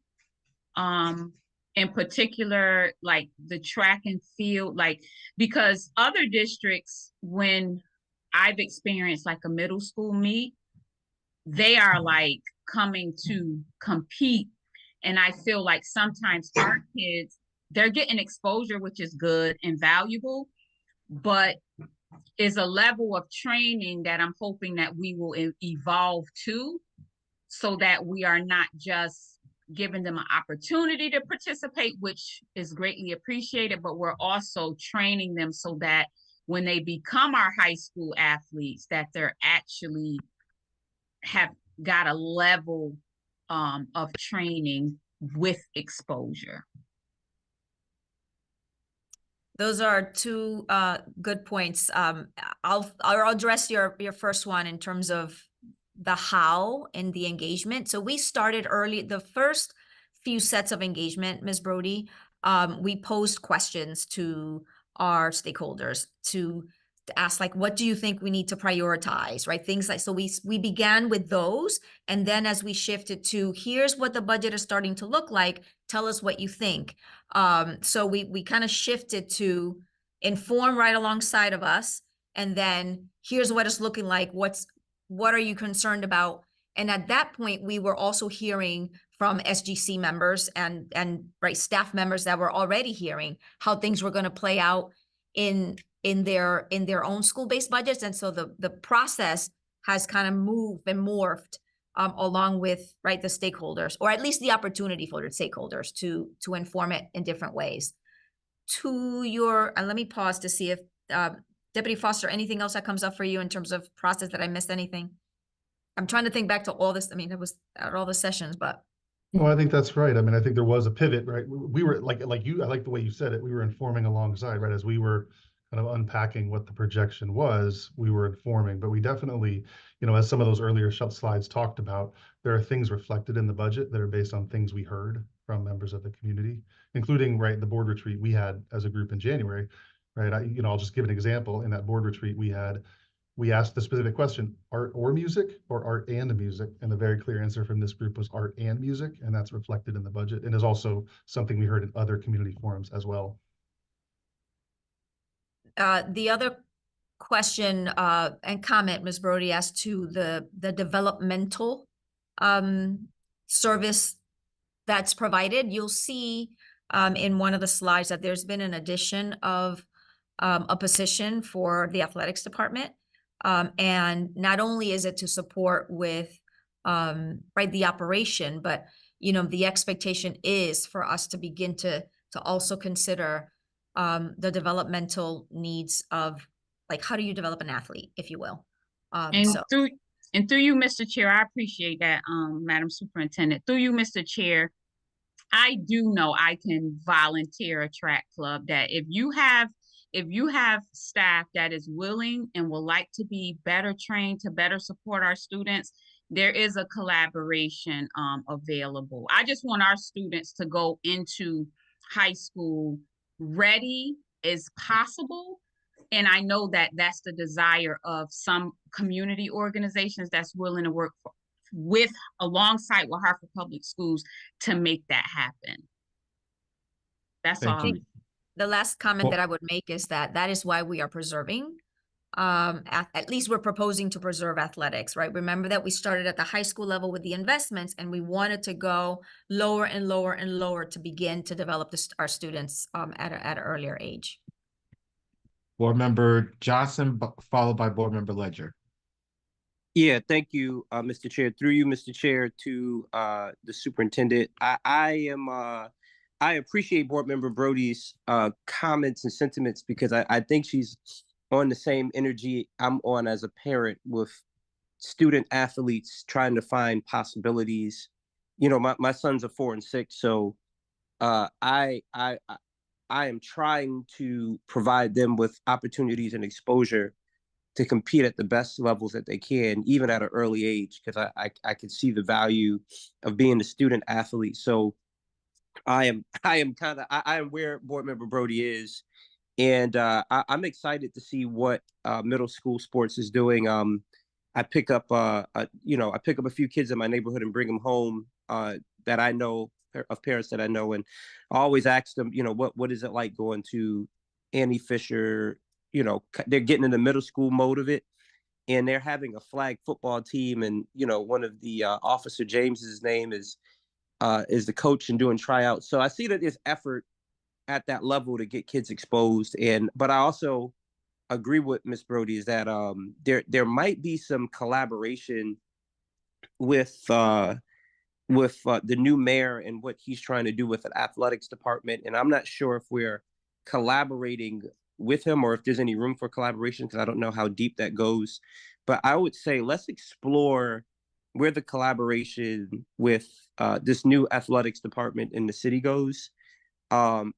In particular, like the track and field, like, because other districts, when I've experienced like a middle school meet, they are like coming to compete. And I feel like sometimes our kids, they're getting exposure, which is good and valuable, but is a level of training that I'm hoping that we will evolve to, so that we are not just giving them an opportunity to participate, which is greatly appreciated, but we're also training them so that when they become our high school athletes, that they're actually have got a level of training with exposure. Those are 2 good points. I'll address your first one in terms of the how and the engagement. So we started early, the first few sets of engagement, Ms. Brody, we posed questions to our stakeholders to ask, like, what do you think we need to prioritize, right? Things like, so we began with those, and then as we shifted to, here's what the budget is starting to look like, tell us what you think. So we kind of shifted to inform right alongside of us, and then here's what it's looking like, what are you concerned about? And at that point, we were also hearing from SGC members and right, staff members that were already hearing how things were going to play out in their own school-based budgets. And so the process has kind of moved and morphed along with, right, the stakeholders, or at least the opportunity for the stakeholders to inform it in different ways. And let me pause to see if Deputy Foster, anything else that comes up for you in terms of process, that I missed anything? I'm trying to think back to all this. I mean, it was at all the sessions, but. Well, I think that's right. I mean, I think there was a pivot, right? We were like you, I like the way you said it. We were informing alongside, right? As we were kind of unpacking what the projection was, we were informing, but we definitely, as some of those earlier slides talked about, there are things reflected in the budget that are based on things we heard from members of the community, including, right, the board retreat we had as a group in January, right? I'll just give an example. In that board retreat we asked the specific question, art or music, or art and music? And the very clear answer from this group was art and music, and that's reflected in the budget, and is also something we heard in other community forums as well. The other question and comment Ms. Brody asked to the developmental service that's provided. You'll see in one of the slides that there's been an addition of a position for the athletics department. And not only is it to support with right, the operation, but the expectation is for us to begin to also consider the developmental needs of, like, how do you develop an athlete, if you will. Through you, Mr. Chair, I appreciate that, Madam Superintendent. Through you, Mr. Chair, I do know I can volunteer a track club, that if you have if you have staff that is willing and will like to be better trained to better support our students, there is a collaboration available. I just want our students to go into high school ready as possible. And I know that that's the desire of some community organizations that's willing to work with alongside with Hartford Public Schools to make that happen. That's Thank all. you. The last comment Well- that I would make is that is why we are preserving, at least we're proposing to preserve athletics, right? Remember that we started at the high school level with the investments, and we wanted to go lower and lower and lower to begin to develop our students at an earlier age. Board Member Johnson, followed by Board Member Ledger. Yeah, thank you, Mr. Chair. Through you, Mr. Chair, to the superintendent. I appreciate Board Member Brody's comments and sentiments, because I think she's on the same energy I'm on as a parent, with student athletes trying to find possibilities. You know, my sons are 4 and 6, so I am trying to provide them with opportunities and exposure to compete at the best levels that they can, even at an early age, because I can see the value of being a student athlete. So I am where Board Member Brody is, and I'm excited to see what middle school sports is doing. I pick up a few kids in my neighborhood and bring them home that I know, of parents that I know, and I always ask them, what is it like going to Annie Fisher? They're getting in the middle school mode of it, and they're having a flag football team, and one of the Officer James's name is the coach and doing tryouts. So I see that there's effort at that level to get kids exposed, but I also agree with Ms. Brody is that there might be some collaboration with the new mayor and what he's trying to do with the athletics department, and I'm not sure if we're collaborating with him or if there's any room for collaboration, because I don't know how deep that goes. But I would say let's explore where the collaboration with this new athletics department in the city goes. I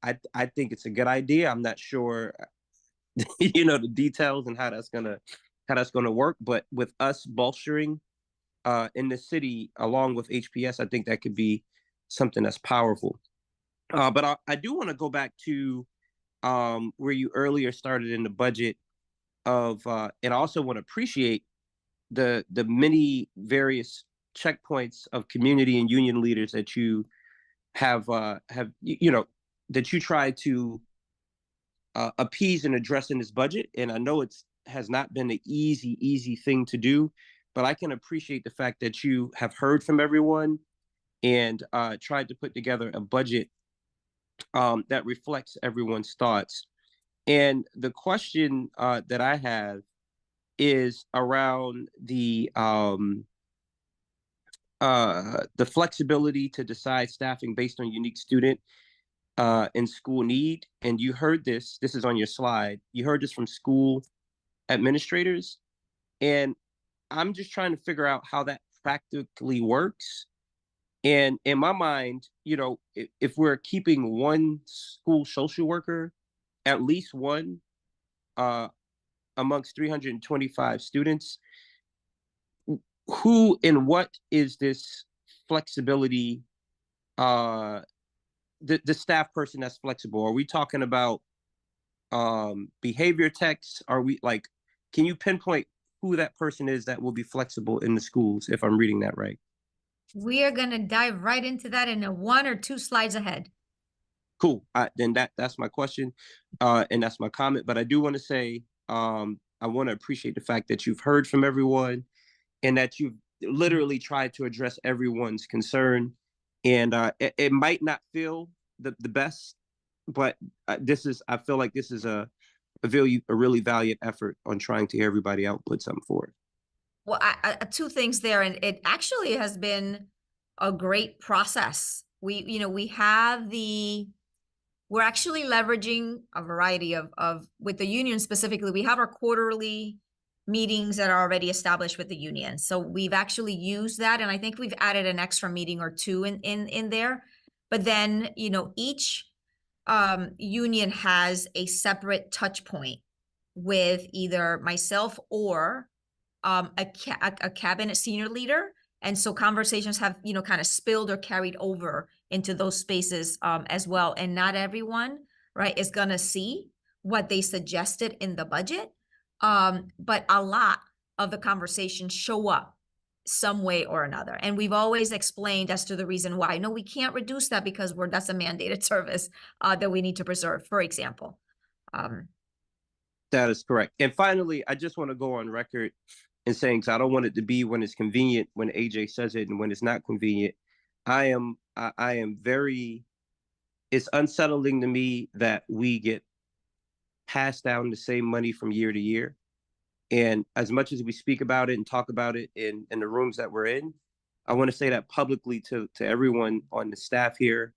think it's a good idea. I'm not sure, the details and how that's gonna work. But with us bolstering in the city along with HPS, I think that could be something that's powerful. But I do want to go back to where you earlier started in the budget of, and I also want to appreciate the many various checkpoints of community and union leaders that you have that you try to appease and address in this budget. And I know has not been an easy thing to do, but I can appreciate the fact that you have heard from everyone and tried to put together a budget that reflects everyone's thoughts. And the question that I have is around the flexibility to decide staffing based on unique student and school need. And you heard this is on your slide. You heard this from school administrators. And I'm just trying to figure out how that practically works. And in my mind, if we're keeping one school social worker, at least one amongst 325 students, who and what is this flexibility, the staff person that's flexible? Are we talking about behavior techs? Are we can you pinpoint who that person is that will be flexible in the schools, if I'm reading that right? We are going to dive right into that in a 1 or 2 slides ahead. Cool. Then that's my question, and that's my comment. But I do want to say, I want to appreciate the fact that you've heard from everyone and that you've literally tried to address everyone's concern. And it might not feel the best, but I feel like this is a really valiant effort on trying to hear everybody out, put something forward. Well, 2 things there, and it actually has been a great process. We're actually leveraging a variety of with the union specifically. We have our quarterly meetings that are already established with the union. So we've actually used that, and I think we've added an extra meeting or 2 in there. But then, each union has a separate touch point with either myself or a cabinet senior leader. And so conversations have, kind of spilled or carried over into those spaces as well. And not everyone, right, is going to see what they suggested in the budget. But a lot of the conversations show up some way or another. And we've always explained as to the reason why. No, we can't reduce that because that's a mandated service that we need to preserve, for example. That is correct. And finally, I just want to go on record and saying, because I don't want it to be when it's convenient, when AJ says it, and when it's not convenient. I am very, it's unsettling to me that we get passed down the same money from year to year. And as much as we speak about it and talk about it in the rooms that we're in, I want to say that publicly to everyone on the staff here,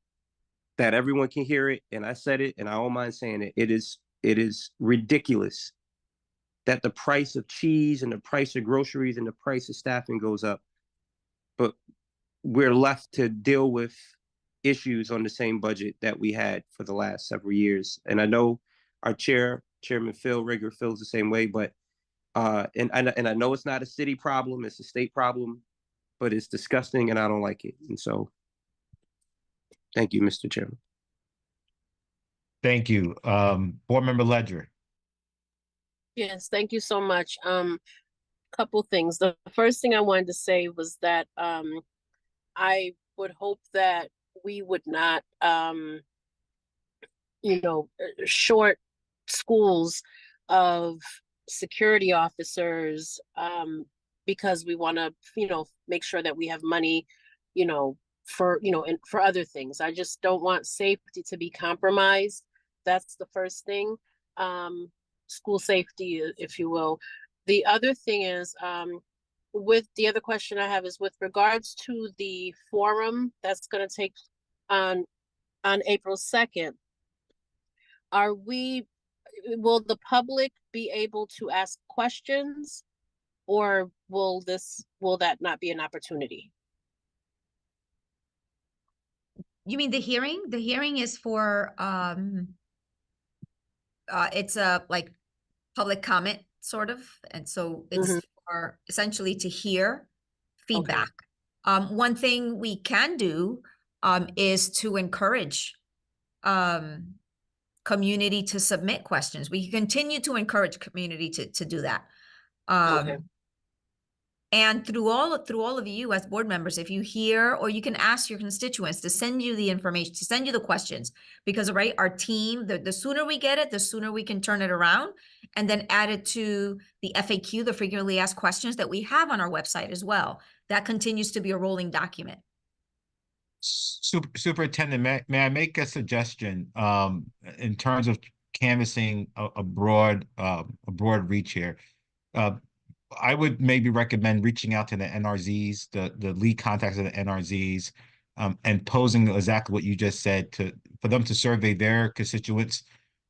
that everyone can hear it. And I said it, and I don't mind saying it. It is ridiculous that the price of cheese and the price of groceries and the price of staffing goes up, but we're left to deal with issues on the same budget that we had for the last several years. And I know our Chairman Phil Rigger, feels the same way, but and I know it's not a city problem, it's a state problem, but it's disgusting and I don't like it. And so, thank you, Mr. Chairman. Thank you. Board Member Ledger. Yes, thank you so much. Couple things. The first thing I wanted to say was that I would hope that we would not short schools of security officers because we want to make sure that we have money for and for other things. I just don't want safety to be compromised. That's the first thing. School safety, if you will. The other thing is with the other question I have is with regards to the forum that's going to take on April 2nd. Will the public be able to ask questions, or will that not be an opportunity? You mean the hearing? The hearing is for it's a like public comment sort of, and so it's for essentially to hear feedback. Okay. One thing we can do is to encourage community to submit questions. We continue to encourage community to do that. Okay. And through all of you as board members, if you hear, or you can ask your constituents to send you the information, to send you the questions, because right, our team, the sooner we get it, the sooner we can turn it around and then add it to the FAQ, the frequently asked questions that we have on our website as well. That continues to be a rolling document. Superintendent, may I make a suggestion in terms of canvassing a broad reach here? I would maybe recommend reaching out to the NRZs, the lead contacts of the NRZs, and posing exactly what you just said for them to survey their constituents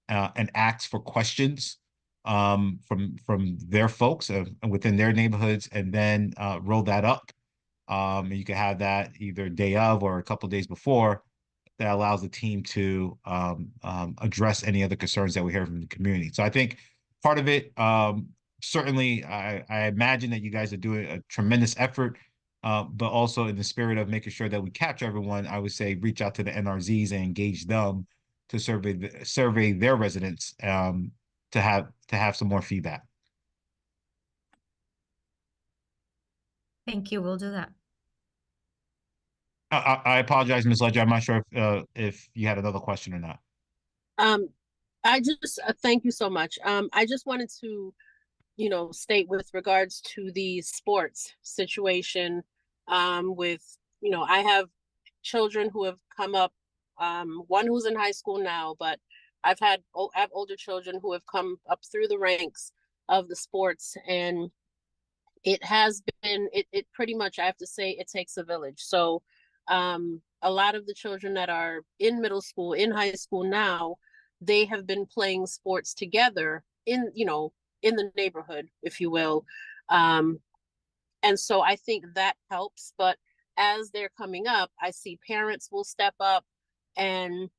and ask for questions from their folks within their neighborhoods, and then roll that up. You can have that either day of or a couple of days before. That allows the team to address any other concerns that we hear from the community. So I think part of it, certainly, I imagine that you guys are doing a tremendous effort, but also in the spirit of making sure that we capture everyone, I would say reach out to the NRZs and engage them to survey their residents to have some more feedback. Thank you. We'll do that. I apologize, Ms. Ledger. I'm not sure if you had another question or not. I just thank you so much. I just wanted to, state with regards to the sports situation. With I have children who have come up. One who's in high school now, but I have older children who have come up through the ranks of the sports, and it has been it pretty much, I have to say, it takes a village. So a lot of the children that are in middle school, in high school now, they have been playing sports together in the neighborhood, if you will. And so I think that helps. But as they're coming up, I see parents will step up and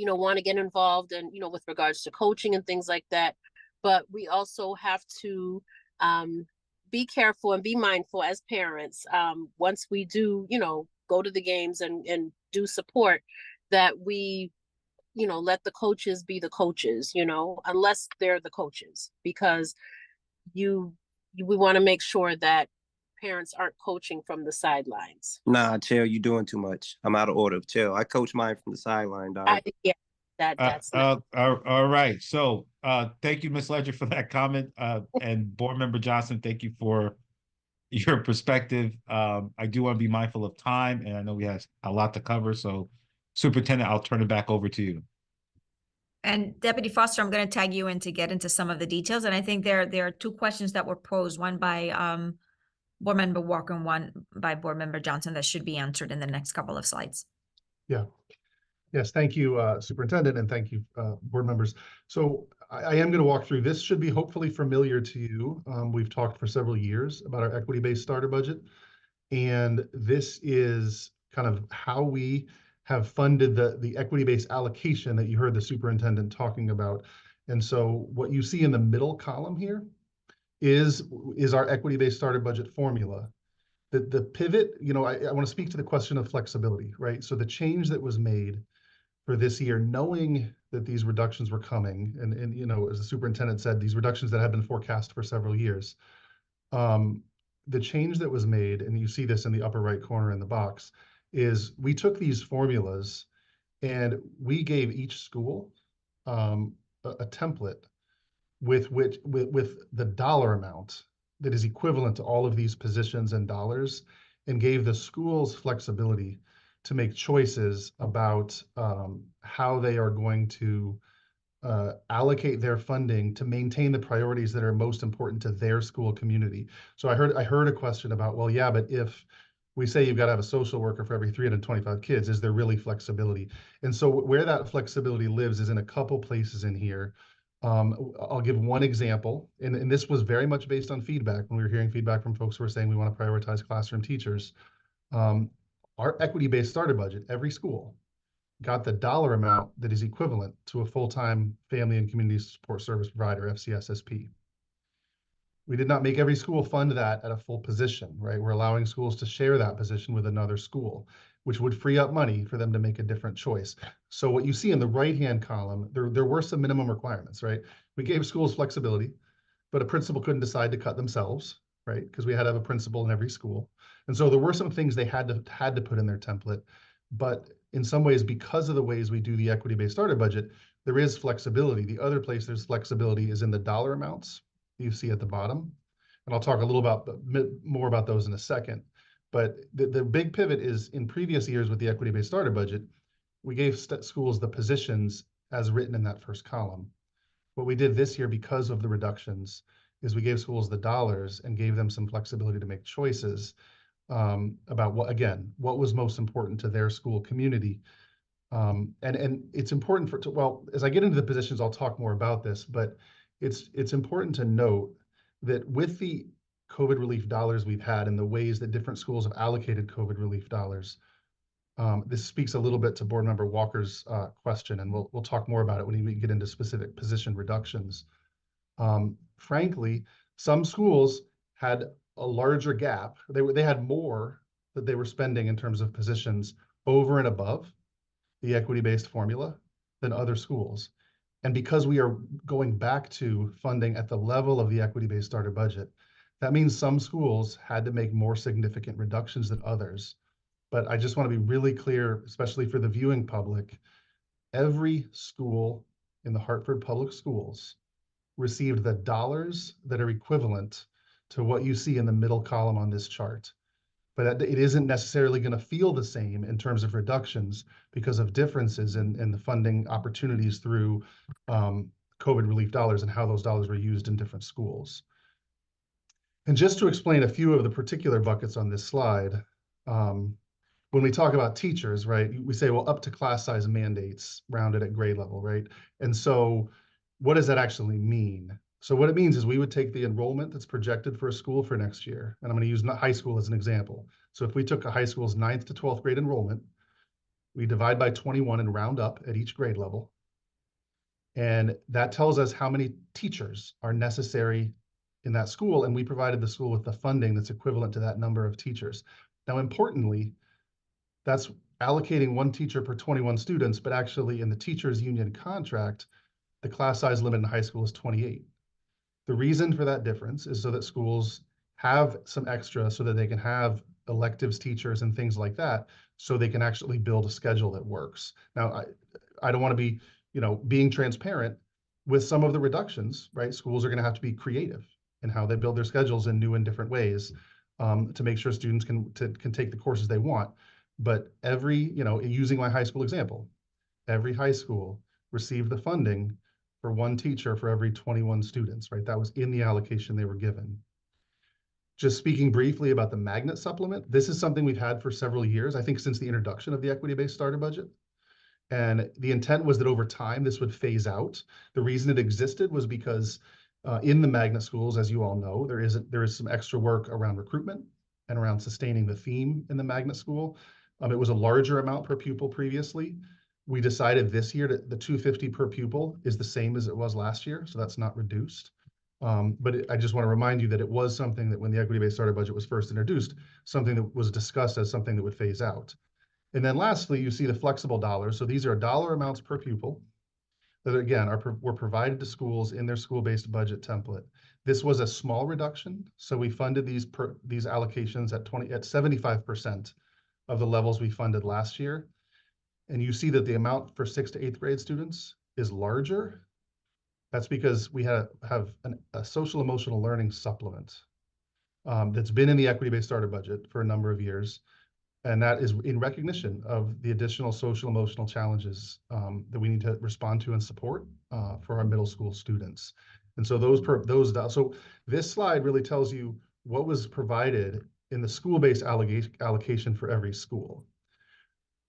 want to get involved and, with regards to coaching and things like that. But we also have to be careful and be mindful as parents, once we do, go to the games and do support, that we, let the coaches be the coaches, unless they're the coaches, because we want to make sure that parents aren't coaching from the sidelines. Nah, Chill, you doing too much. I'm out of order. Chill. I coach mine from the sideline, dog. Yeah, that's not. All right. So thank you, Ms. Ledger, for that comment. And Board Member Johnson, thank you for your perspective. I do want to be mindful of time, and I know we have a lot to cover. So, Superintendent, I'll turn it back over to you. And Deputy Foster, I'm going to tag you in to get into some of the details. And I think there are two questions that were posed, one by Board Member Walker and one by Board Member Johnson, that should be answered in the next couple of slides. Yeah. Yes, thank you, Superintendent, and thank you, board members. So I am going to walk through. This should be hopefully familiar to you. We've talked for several years about our equity-based starter budget, and this is kind of how we have funded the equity-based allocation that you heard the superintendent talking about. And so what you see in the middle column here is our equity-based starter budget formula. The pivot, I want to speak to the question of flexibility, right? So the change that was made for this year, knowing that these reductions were coming, and as the superintendent said, these reductions that have been forecast for several years, the change that was made, and you see this in the upper right corner in the box, is we took these formulas and we gave each school a template with the dollar amount that is equivalent to all of these positions and dollars, and gave the schools flexibility to make choices about how they are going to allocate their funding to maintain the priorities that are most important to their school community. So I heard a question about, well, yeah, but if we say you've got to have a social worker for every 325 kids, is there really flexibility? And so where that flexibility lives is in a couple places in here. I'll give one example, and this was very much based on feedback when we were hearing feedback from folks who were saying we want to prioritize classroom teachers. Our equity-based starter budget, every school got the dollar amount that is equivalent to a full-time family and community support service provider, FCSSP. We did not make every school fund that at a full position, right? We're allowing schools to share that position with another school, which would free up money for them to make a different choice. So what you see in the right-hand column, there were some minimum requirements, right? We gave schools flexibility, but a principal couldn't decide to cut themselves, right? Because we had to have a principal in every school. And so there were some things they had to put in their template, but in some ways, because of the ways we do the equity-based starter budget, there is flexibility. The other place there's flexibility is in the dollar amounts you see at the bottom. And I'll talk a little more about those in a second. But the big pivot is in previous years with the equity-based starter budget, we gave schools the positions as written in that first column. What we did this year because of the reductions is we gave schools the dollars and gave them some flexibility to make choices about what was most important to their school community. And it's important as I get into the positions, I'll talk more about this, but it's important to note that with the COVID relief dollars we've had and the ways that different schools have allocated COVID relief dollars, this speaks a little bit to Board Member Walker's question, and we'll talk more about it when we get into specific position reductions. Frankly, some schools had a larger gap. They had more that they were spending in terms of positions over and above the equity-based formula than other schools. And because we are going back to funding at the level of the equity-based starter budget, that means some schools had to make more significant reductions than others. But I just want to be really clear, especially for the viewing public, every school in the Hartford Public Schools received the dollars that are equivalent to what you see in the middle column on this chart. But it isn't necessarily going to feel the same in terms of reductions because of differences in the funding opportunities through COVID relief dollars and how those dollars were used in different schools. And just to explain a few of the particular buckets on this slide, when we talk about teachers, right, we say, well, up to class size mandates rounded at grade level, right? And so what does that actually mean? So what it means is we would take the enrollment that's projected for a school for next year, and I'm going to use high school as an example. So if we took a high school's 9th to 12th grade enrollment, We divide by 21 and round up at each grade level. And that tells us how many teachers are necessary in that school. And we provided the school with the funding that's equivalent to that number of teachers. Now, importantly, that's allocating one teacher per 21 students, but actually in the teachers union contract, the class size limit in high school is 28. The reason for that difference is so that schools have some extra so that they can have electives teachers and things like that, so they can actually build a schedule that works. Now, I don't want to be, being transparent with some of the reductions, right? Schools are going to have to be creative in how they build their schedules in new and different ways to make sure students can take the courses they want. But using my high school example, every high school received the funding for one teacher for every 21 students, right? That was in the allocation they were given. Just speaking briefly about the magnet supplement, this is something we've had for several years, I think since the introduction of the equity-based starter budget. And the intent was that over time, this would phase out. The reason it existed was because in the magnet schools, as you all know, there is some extra work around recruitment and around sustaining the theme in the magnet school. It was a larger amount per pupil previously. We decided this year that the $250 per pupil is the same as it was last year, so that's not reduced. But I just want to remind you that it was something that when the equity-based starter budget was first introduced, something that was discussed as something that would phase out. And then lastly, you see the flexible dollars. So these are dollar amounts per pupil that again were provided to schools in their school-based budget template. This was a small reduction, so we funded these allocations at 75% of the levels we funded last year. And you see that the amount for 6th to 8th grade students is larger. That's because we have a social emotional learning supplement that's been in the equity-based starter budget for a number of years. And that is in recognition of the additional social emotional challenges that we need to respond to and support for our middle school students. And so so this slide really tells you what was provided in the school-based allocation for every school.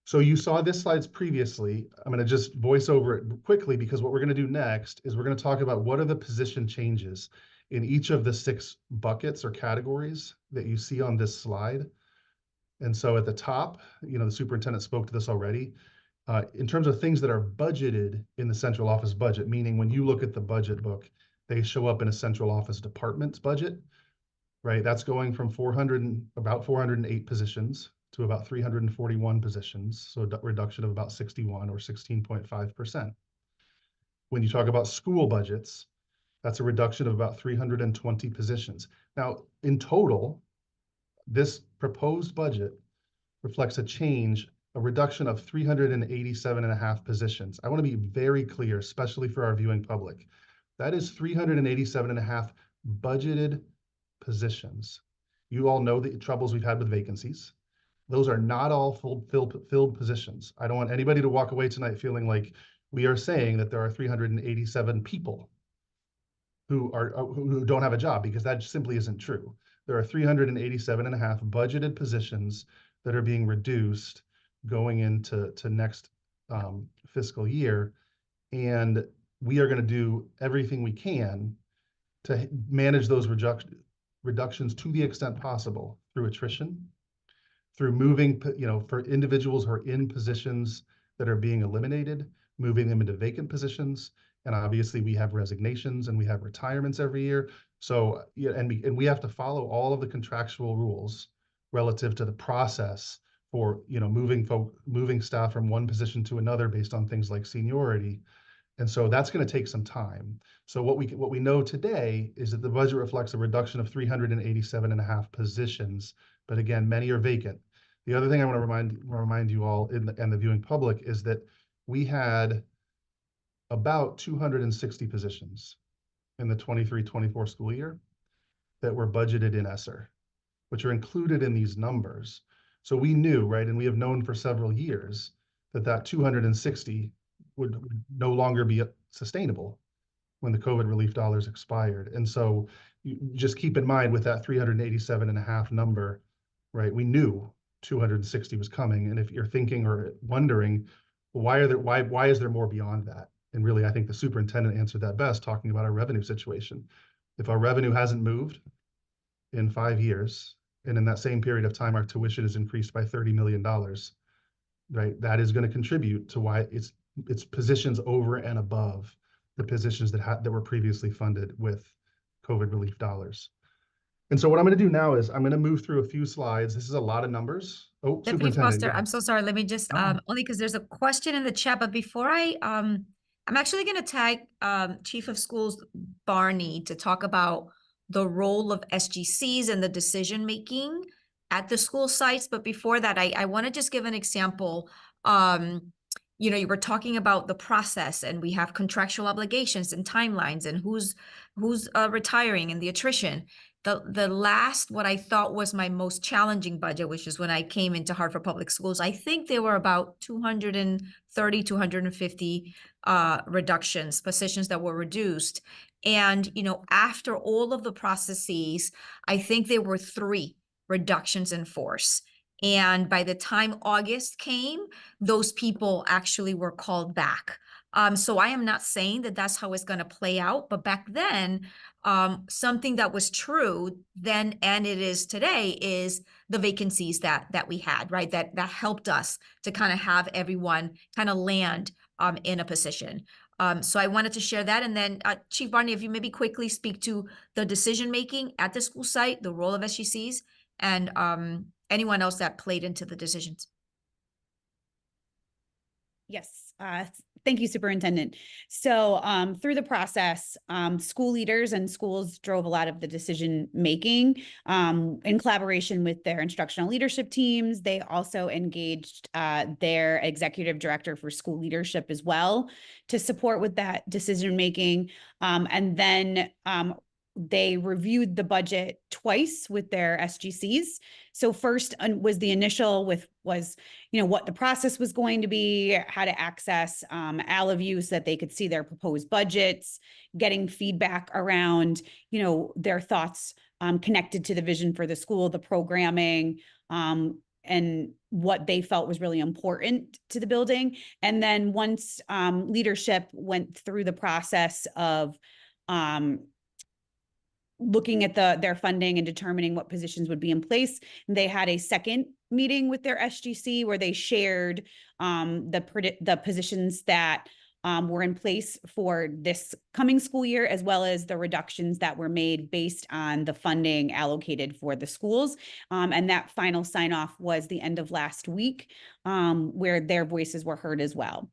So you saw this slides previously. I'm going to just voice over it quickly because what we're going to do next is we're going to talk about what are the position changes in each of the 6 buckets or categories that you see on this slide. And so at the top, the superintendent spoke to this already. In terms of things that are budgeted in the central office budget, meaning when you look at the budget book, they show up in a central office department's budget, right? That's going from about 408 positions to about 341 positions. So a reduction of about 61 or 16.5%. When you talk about school budgets, that's a reduction of about 320 positions. Now, in total, this proposed budget reflects a reduction of 387.5 positions. I want to be very clear, especially for our viewing public. That is 387.5 budgeted positions. You all know the troubles we've had with vacancies. Those are not all filled positions. I don't want anybody to walk away tonight feeling like we are saying that there are 387 people who don't have a job, because that simply isn't true. There are 387.5 budgeted positions that are being reduced going into next fiscal year. And we are going to do everything we can to manage those reductions to the extent possible through attrition, through moving, for individuals who are in positions that are being eliminated, moving them into vacant positions. And obviously we have resignations and we have retirements every year. So, and we have to follow all of the contractual rules relative to the process for, moving staff from one position to another based on things like seniority. And so that's going to take some time. So what we know today is that the budget reflects a reduction of 387.5 positions, but again, many are vacant. The other thing I want to remind you all and the viewing public is that we had about 260 positions in the 23-24 school year that were budgeted in ESSER, which are included in these numbers. So we knew, right, and we have known for several years that 260 would no longer be sustainable when the COVID relief dollars expired. And so you just keep in mind with that 387.5 number, right, we knew 260 was coming. And if you're thinking or wondering, why is there more beyond that? And really, I think the superintendent answered that best, talking about our revenue situation. If our revenue hasn't moved in 5 years, and in that same period of time, our tuition has increased by $30 million, right? That is going to contribute to why it's positions over and above the positions that were previously funded with COVID relief dollars. And so what I'm going to do now is I'm going to move through a few slides. This is a lot of numbers. Oh, Deputy Superintendent. Foster, I'm so sorry. Let me just only because there's a question in the chat, but before I'm actually going to tag Chief of Schools Barney to talk about the role of SGCs and the decision making at the school sites. But before that, I want to just give an example. You were talking about the process, and we have contractual obligations and timelines, and who's retiring and the attrition. The last, what I thought was my most challenging budget, which is when I came into Hartford Public Schools, I think there were about 230, 250 reductions, positions that were reduced. And, after all of the processes, I think there were 3 reductions in force. And by the time August came, those people actually were called back. So I am not saying that that's how it's going to play out, but back then, something that was true then and it is today is the vacancies that we had, right? That helped us to kind of have everyone kind of land in a position. So I wanted to share that. And then Chief Barney, if you maybe quickly speak to the decision making at the school site, the role of SGCs, and anyone else that played into the decisions. Yes, thank you, Superintendent. So through the process, school leaders and schools drove a lot of the decision making in collaboration with their instructional leadership teams. They also engaged their executive director for school leadership as well to support with that decision making. And then they reviewed the budget twice with their SGCs. So first was the initial was what the process was going to be, how to access ALAView so that they could see their proposed budgets, getting feedback around, their thoughts connected to the vision for the school, the programming, and what they felt was really important to the building. And then once leadership went through the process of looking at their funding and determining what positions would be in place, they had a second meeting with their SGC where they shared the positions that were in place for this coming school year, as well as the reductions that were made based on the funding allocated for the schools. And that final sign off was the end of last week, where their voices were heard as well.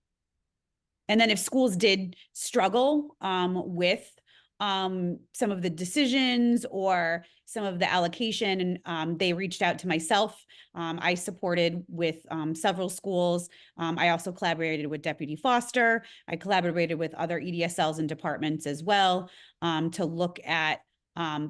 And then if schools did struggle with some of the decisions or some of the allocation, and they reached out to myself. I supported with several schools. I also collaborated with Deputy Foster. I collaborated with other EDSLs and departments as well to look at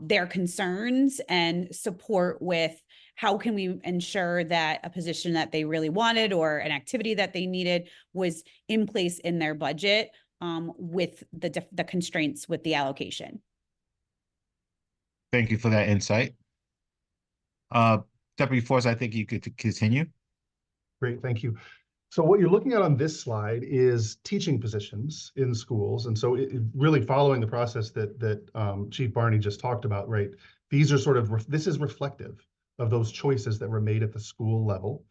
their concerns and support with how can we ensure that a position that they really wanted or an activity that they needed was in place in their budget with the constraints with the allocation. Thank you for that insight. Deputy Force, I think you could continue. Great, thank you. So what you're looking at on this slide is teaching positions in schools. And so really following the process that Chief Barney just talked about, right? These are this is reflective of those choices that were made at the school level.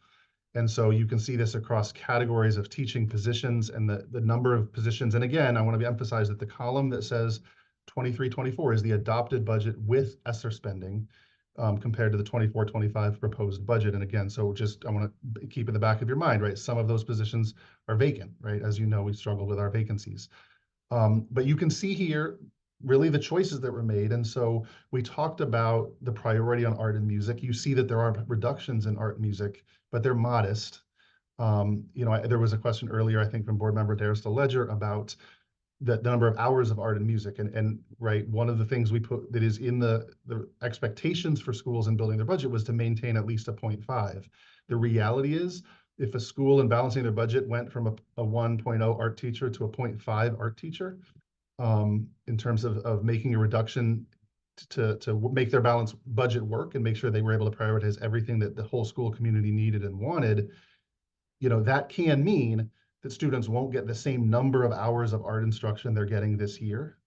And so you can see this across categories of teaching positions and the number of positions. And again, I want to emphasize that the column that says 23-24 is the adopted budget with ESSER spending compared to the 24-25 proposed budget. And again, so I want to keep in the back of your mind, right? Some of those positions are vacant, right? As you know, we struggle with our vacancies. But you can see here really the choices that were made. And so we talked about the priority on art and music. You see that there are reductions in art and music, but they're modest. There was a question earlier, I think, from board member Darista Ledger about the number of hours of art and music. And right, one of the things we put that is in the expectations for schools in building their budget was to maintain at least a 0.5. The reality is, if a school in balancing their budget went from a 1.0 art teacher to a 0.5 art teacher, in terms of making a reduction to make their balanced budget work and make sure they were able to prioritize everything that the whole school community needed and wanted, that can mean that students won't get the same number of hours of art instruction they're getting this year,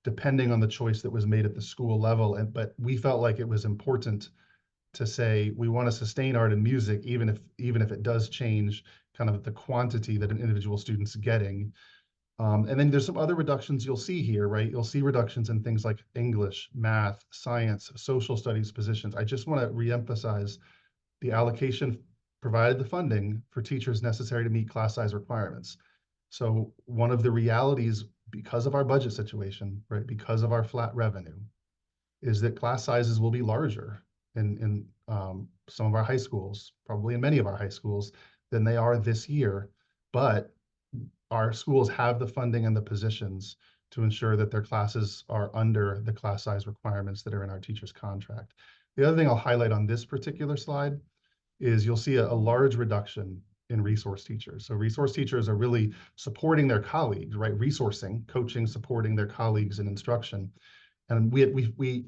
depending on the choice that was made at the school level. But we felt like it was important to say we want to sustain art and music, even if it does change kind of the quantity that an individual student's getting. And then there's some other reductions you'll see here, right? You'll see reductions in things like English, math, science, social studies positions. I just want to reemphasize the allocation provided the funding for teachers necessary to meet class size requirements. So one of the realities, because of our budget situation, right, because of our flat revenue, is that class sizes will be larger in some of our high schools, probably in many of our high schools, than they are this year. But our schools have the funding and the positions to ensure that their classes are under the class size requirements that are in our teacher's contract. The other thing I'll highlight on this particular slide is you'll see a large reduction in resource teachers. So resource teachers are really supporting their colleagues, right? Resourcing, coaching, supporting their colleagues in instruction. And we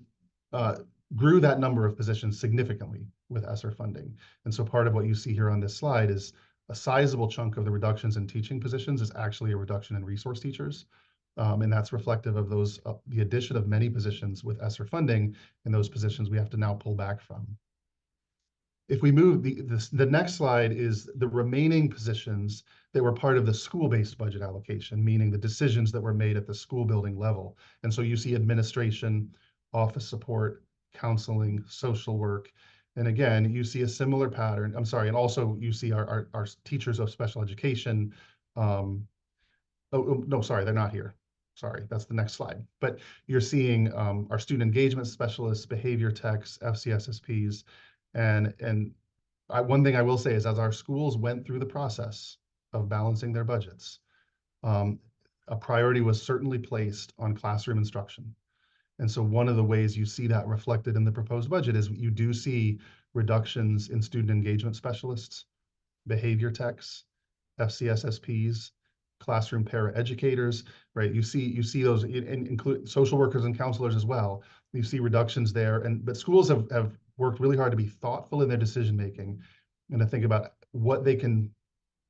grew that number of positions significantly with ESSER funding. And so part of what you see here on this slide is a sizable chunk of the reductions in teaching positions is actually a reduction in resource teachers. And that's reflective of those, the addition of many positions with ESSER funding, and those positions we have to now pull back from. If we move, the next slide is the remaining positions that were part of the school-based budget allocation, meaning the decisions that were made at the school building level. And so you see administration, office support, counseling, social work. And again, you see a similar pattern. I'm sorry, and also you see our teachers of special education. No, sorry, they're not here. Sorry, that's the next slide. But you're seeing our student engagement specialists, behavior techs, FCSSPs. And one thing I will say is, as our schools went through the process of balancing their budgets, a priority was certainly placed on classroom instruction. And so one of the ways you see that reflected in the proposed budget is you do see reductions in student engagement specialists, behavior techs, FCSSPs, classroom paraeducators, right? You see those include social workers and counselors as well. You see reductions there, but schools have worked really hard to be thoughtful in their decision making and to think about what they can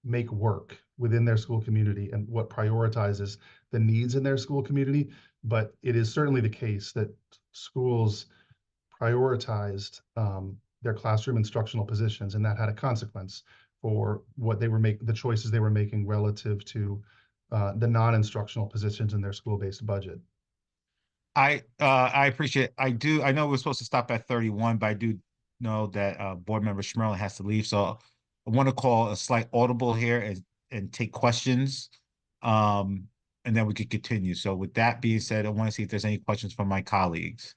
make work within their school community and what prioritizes the needs in their school community. But it is certainly the case that schools prioritized their classroom instructional positions, and that had a consequence for what they were the choices they were making relative to the non-instructional positions in their school-based budget. I appreciate it. I know we're supposed to stop at 31, but I do know that board member Schmerling has to leave. So I want to call a slight audible here and take questions. And then we could continue. So with that being said, I want to see if there's any questions from my colleagues.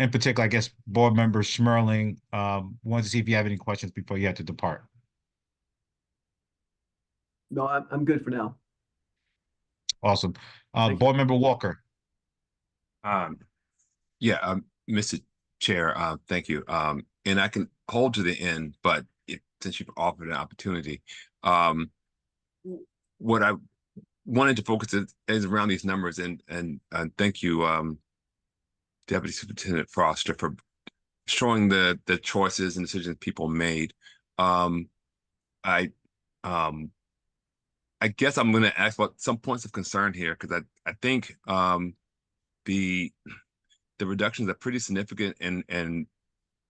In particular, I guess board member Schmerling, wanted to see if you have any questions before you have to depart. No, I'm good for now. Awesome. Board member Walker. Mr. Chair, thank you. And I can hold to the end, but since you've offered an opportunity, what I wanted to focus is around these numbers, and thank you, Deputy Superintendent Foster, for showing the choices and decisions people made. I guess I'm going to ask about some points of concern here, because I think the reductions are pretty significant, and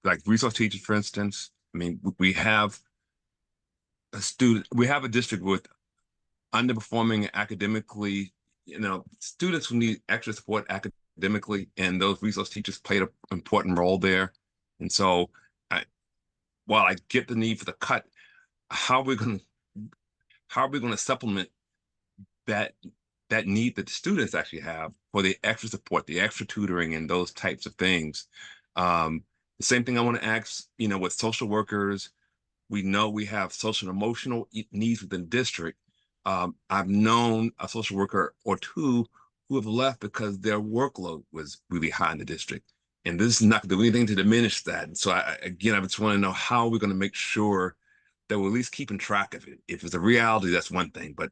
like resource teachers, for instance. I mean, we have a district with underperforming academically, students who need extra support academically, and those resource teachers played an important role there. And so while I get the need for the cut, how are we going to supplement that need that the students actually have for the extra support, the extra tutoring, and those types of things? The same thing I want to ask, with social workers. We know we have social and emotional needs within the district. I've known a social worker or two who have left because their workload was really high in the district. And this is not going to do anything to diminish that. And so I just want to know how we're going to make sure that we're at least keeping track of it. If it's a reality, that's one thing, but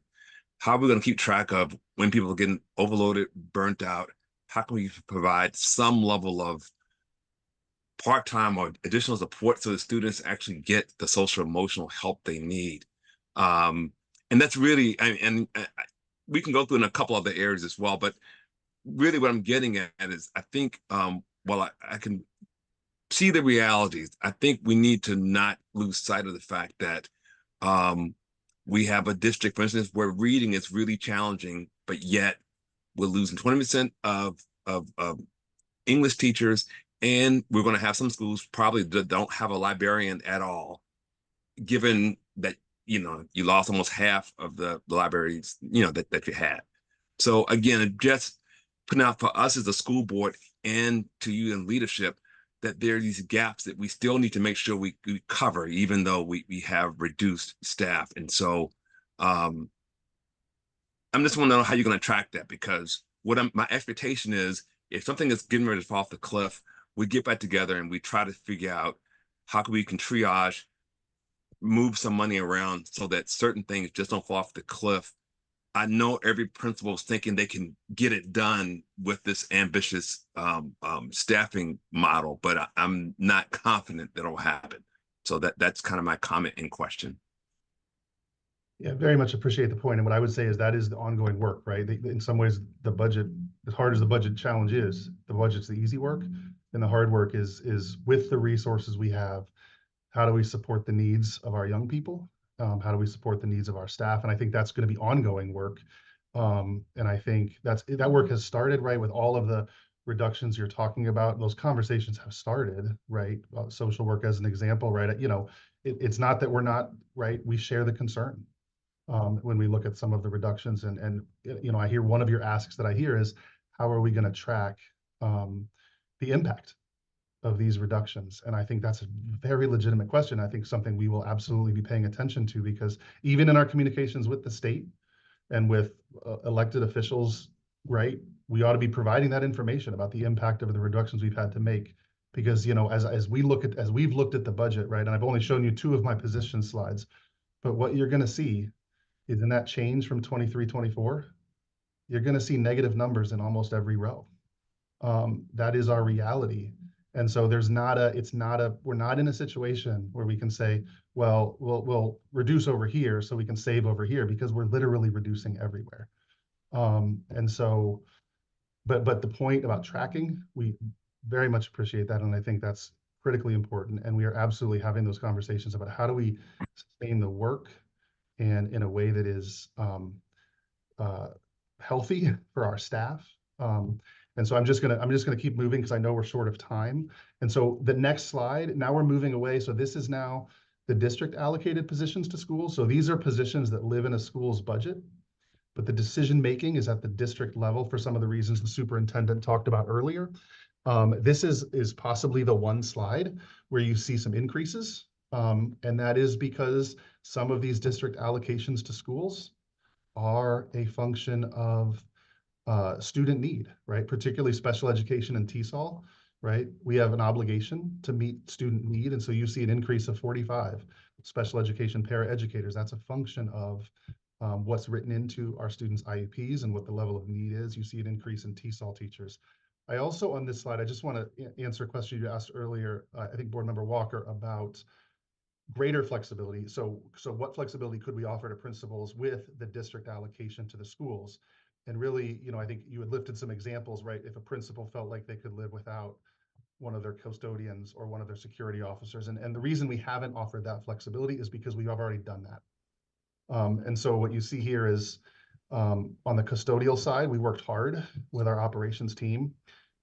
how are we going to keep track of when people are getting overloaded, burnt out? How can we provide some level of part-time or additional support so the students actually get the social emotional help they need? And that's really, and we can go through in a couple other areas as well, but really what I'm getting at is, I think, while I can see the realities. I think we need to not lose sight of the fact that we have a district, for instance, where reading is really challenging, but yet we're losing 20% of English teachers, and we're going to have some schools probably that don't have a librarian at all, given that you lost almost half of the libraries that you had. So again, just putting out for us as a school board and to you in leadership that there are these gaps that we still need to make sure we cover, even though we have reduced staff. And so I'm just want to know how you're going to track that, because my expectation is if something is getting ready to fall off the cliff, we get back together and we try to figure out how we can triage, move some money around so that certain things just don't fall off the cliff. I know every principal is thinking they can get it done with this ambitious staffing model, but I'm not confident that it'll happen. So that's kind of my comment in question. Yeah, very much appreciate the point. And what I would say is that is the ongoing work, right? In some ways, the budget, as hard as the budget challenge is, the budget's the easy work. And the hard work is with the resources we have, how do we support the needs of our young people? How do we support the needs of our staff? And I think that's going to be ongoing work. And I think that work has started, right, with all of the reductions you're talking about. Those conversations have started, right? Social work as an example, right? It's not that we're not, right? We share the concern when we look at some of the reductions. And I hear one of your asks that I hear is, how are we going to track the impact of these reductions? And I think that's a very legitimate question. I think something we will absolutely be paying attention to, because even in our communications with the state and with elected officials, right, we ought to be providing that information about the impact of the reductions we've had to make. Because as we've looked at the budget, right, and I've only shown you 2 of my position slides, but what you're going to see is in that change from 23-24, you're going to see negative numbers in almost every row. That is our reality. And so we're not in a situation where we can say, well, we'll reduce over here so we can save over here, because we're literally reducing everywhere. And so, but the point about tracking, we very much appreciate that. And I think that's critically important. And we are absolutely having those conversations about how do we sustain the work and in a way that is healthy for our staff. And so I'm just gonna keep moving because I know we're short of time. And so the next slide, now we're moving away. So this is now the district allocated positions to schools. So these are positions that live in a school's budget, but the decision making is at the district level for some of the reasons the superintendent talked about earlier. This is possibly the one slide where you see some increases. And that is because some of these district allocations to schools are a function of student need, right? Particularly special education and TESOL, right? We have an obligation to meet student need. And so you see an increase of 45 special education paraeducators. That's a function of what's written into our students' IEPs and what the level of need is. You see an increase in TESOL teachers. I also, on this slide, I just want to answer a question you asked earlier, I think Board Member Walker, about greater flexibility. So what flexibility could we offer to principals with the district allocation to the schools? And really, I think you had lifted some examples, right? If a principal felt like they could live without one of their custodians or one of their security officers. And the reason we haven't offered that flexibility is because we have already done that. And so what you see here is on the custodial side, we worked hard with our operations team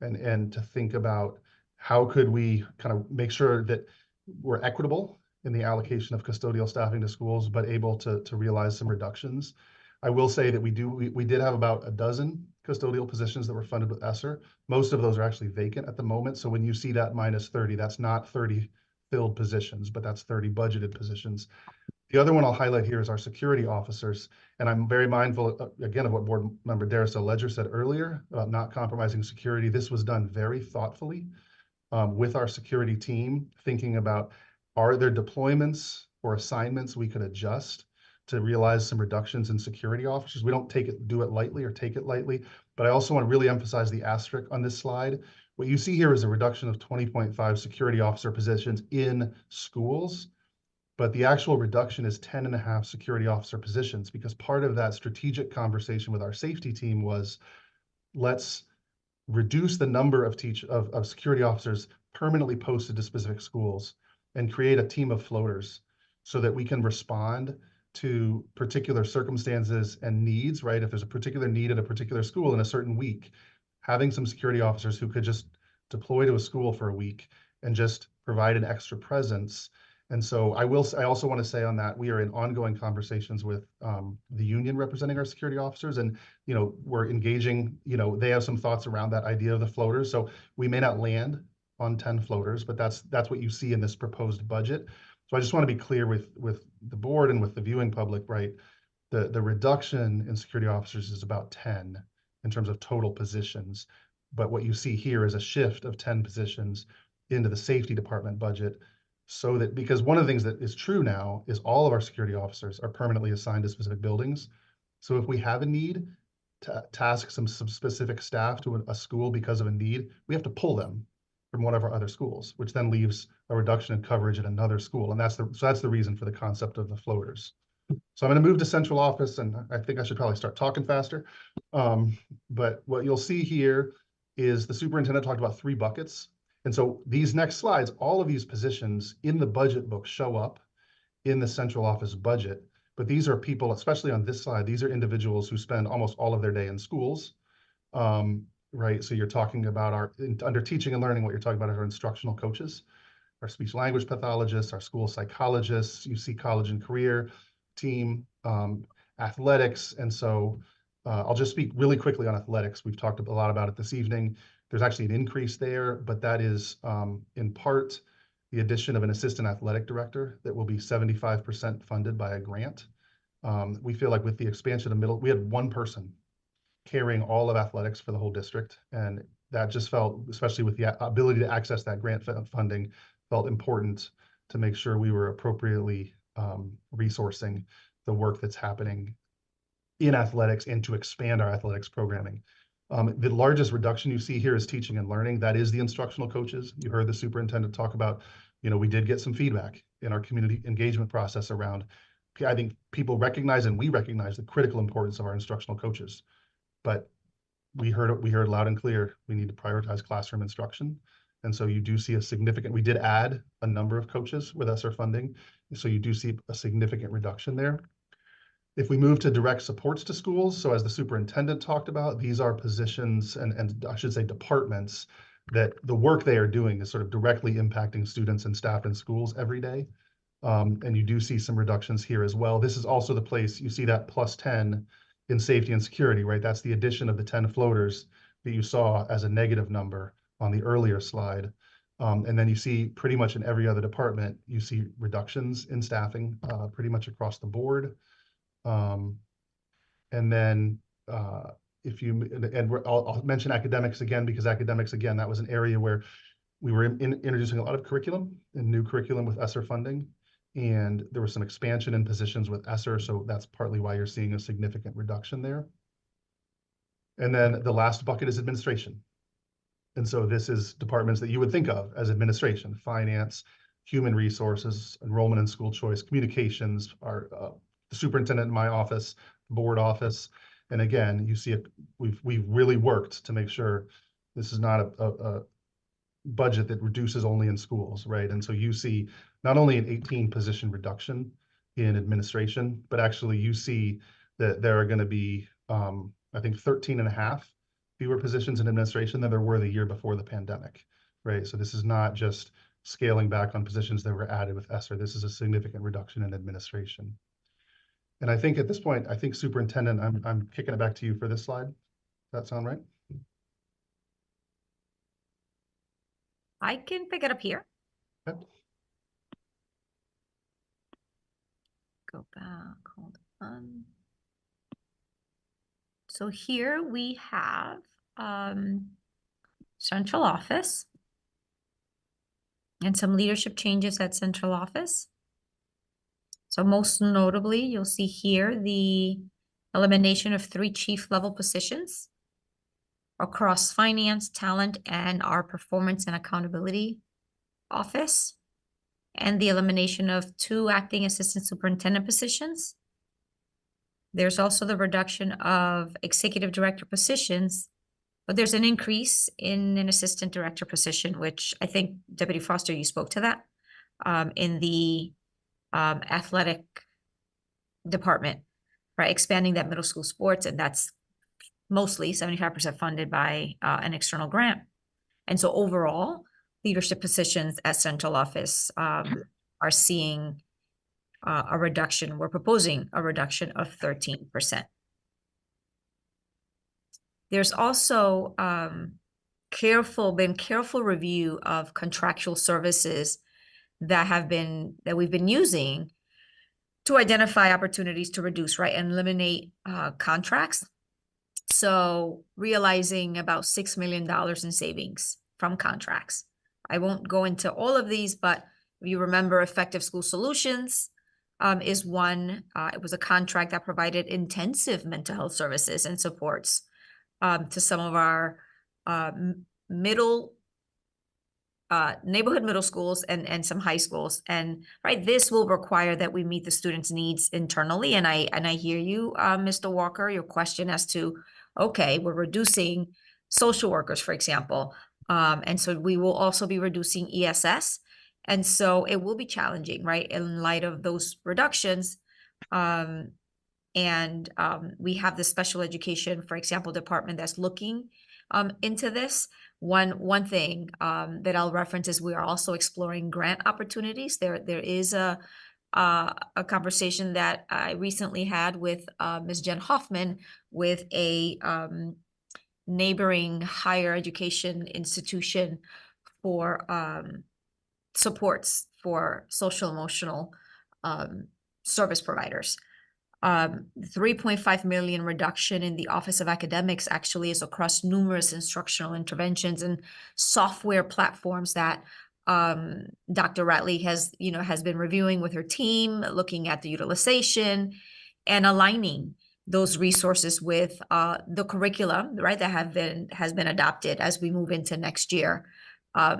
and to think about how could we kind of make sure that we're equitable in the allocation of custodial staffing to schools, but able to realize some reductions. I will say that we did have about a dozen custodial positions that were funded with ESSER. Most of those are actually vacant at the moment. So when you see that minus 30, that's not 30 filled positions, but that's 30 budgeted positions. The other one I'll highlight here is our security officers. And I'm very mindful, again, of what Board Member Darcel Ledger said earlier about not compromising security. This was done very thoughtfully with our security team, thinking about, are there deployments or assignments we could adjust to realize some reductions in security officers? We don't do it lightly or take it lightly, but I also want to really emphasize the asterisk on this slide. What you see here is a reduction of 20.5 security officer positions in schools, but the actual reduction is 10.5 security officer positions, because part of that strategic conversation with our safety team was, let's reduce the number of security officers permanently posted to specific schools, and create a team of floaters so that we can respond to particular circumstances and needs, right? If there's a particular need at a particular school in a certain week, having some security officers who could just deploy to a school for a week and just provide an extra presence. And so I also want to say on that, we are in ongoing conversations with the union representing our security officers, and we're engaging, they have some thoughts around that idea of the floaters. So we may not land on 10 floaters, but that's what you see in this proposed budget. So I just want to be clear with the board and with the viewing public, right? The reduction in security officers is about 10 in terms of total positions. But what you see here is a shift of 10 positions into the safety department budget, so that, because one of the things that is true now is all of our security officers are permanently assigned to specific buildings. So if we have a need to task some specific staff to a school because of a need, we have to pull them from one of our other schools, which then leaves a reduction in coverage at another school. And that's the reason for the concept of the floaters. So I'm going to move to central office, and I think I should probably start talking faster. But what you'll see here is the superintendent talked about 3 buckets. And so these next slides, all of these positions in the budget book show up in the central office budget. But these are people, especially on this slide, these are individuals who spend almost all of their day in schools. Right, so you're talking about under teaching and learning, what you're talking about are our instructional coaches, our speech language pathologists, our school psychologists, you see college and career team, athletics. And so I'll just speak really quickly on athletics. We've talked a lot about it this evening. There's actually an increase there, but that is in part the addition of an assistant athletic director that will be 75% funded by a grant. We feel like with the expansion of we had 1 person carrying all of athletics for the whole district. And that just felt, especially with the ability to access that grant funding, felt important to make sure we were appropriately resourcing the work that's happening in athletics and to expand our athletics programming. The largest reduction you see here is teaching and learning. That is the instructional coaches. You heard the superintendent talk about, we did get some feedback in our community engagement process around, I think people recognize, and we recognize, the critical importance of our instructional coaches. But we heard loud and clear, we need to prioritize classroom instruction. And so you do see we did add a number of coaches with ESSER funding. So you do see a significant reduction there. If we move to direct supports to schools, so as the superintendent talked about, these are positions and I should say departments that the work they are doing is sort of directly impacting students and staff in schools every day. And you do see some reductions here as well. This is also the place you see that plus 10 in safety and security, right? That's the addition of the 10 floaters that you saw as a negative number on the earlier slide. And then you see pretty much in every other department, you see reductions in staffing pretty much across the board. And then I'll mention academics again, because academics, again, that was an area where we were introducing a lot of curriculum and new curriculum with ESSER funding. And there was some expansion in positions with ESSER, so that's partly why you're seeing a significant reduction there. And then the last bucket is administration. And so this is departments that you would think of as administration: finance, human resources, enrollment and school choice, communications, our the superintendent in my office, board office. And again, you see we've really worked to make sure this is not a budget that reduces only in schools, right? And so you see not only an 18 position reduction in administration, but actually you see that there are going to be, I think, 13 and a half fewer positions in administration than there were the year before the pandemic, right? So this is not just scaling back on positions that were added with ESSER. This is a significant reduction in administration. And I think at this point, I think superintendent, I'm kicking it back to you for this slide. Does that sound right? I can pick it up here. Okay. Go back, hold on. So here we have central office and some leadership changes at central office. So most notably, you'll see here the elimination of 3 chief level positions across finance, talent, and our performance and accountability office, and the elimination of 2 acting assistant superintendent positions. There's also the reduction of executive director positions But there's an increase in an assistant director position, which I think Deputy Foster, you spoke to that, in the athletic department, right? Expanding that middle school sports, and that's mostly 75% funded by an external grant. And so overall, leadership positions at central office are seeing a reduction. We're proposing a reduction of 13%. There's also been careful review of contractual services that we've been using to identify opportunities to reduce, right, and eliminate contracts. So realizing about $6 million in savings from contracts. I won't go into all of these, but if you remember, Effective School Solutions is one. It was a contract that provided intensive mental health services and supports to some of our neighborhood middle schools and some high schools. And right, this will require that we meet the students' needs internally. And I hear you, Mr. Walker, your question as to, okay, we're reducing social workers, for example. And so we will also be reducing ESS. And so it will be challenging, right, in light of those reductions. We have the special education, for example, department that's looking into this. One thing that I'll reference is we are also exploring grant opportunities. There is a conversation that I recently had with Ms. Jen Hoffman with a neighboring higher education institution for supports for social emotional service providers. 3.5 million reduction in the Office of Academics actually is across numerous instructional interventions and software platforms that Dr. Ratley has been reviewing with her team, looking at the utilization and aligning those resources with the curriculum, right, that has been adopted as we move into next year.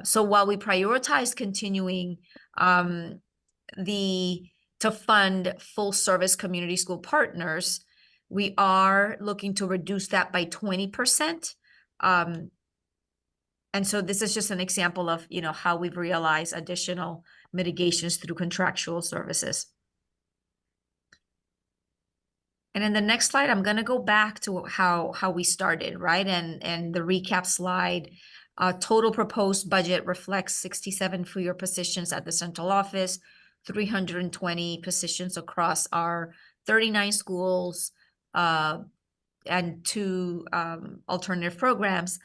So while we prioritize continuing to fund full service community school partners, we are looking to reduce that by 20%. And so this is just an example of, how we've realized additional mitigations through contractual services. And in the next slide, I'm going to go back to how we started, right? And the recap slide. Total proposed budget reflects 67 fewer positions at the central office, 320 positions across our 39 schools and 2 alternative programs.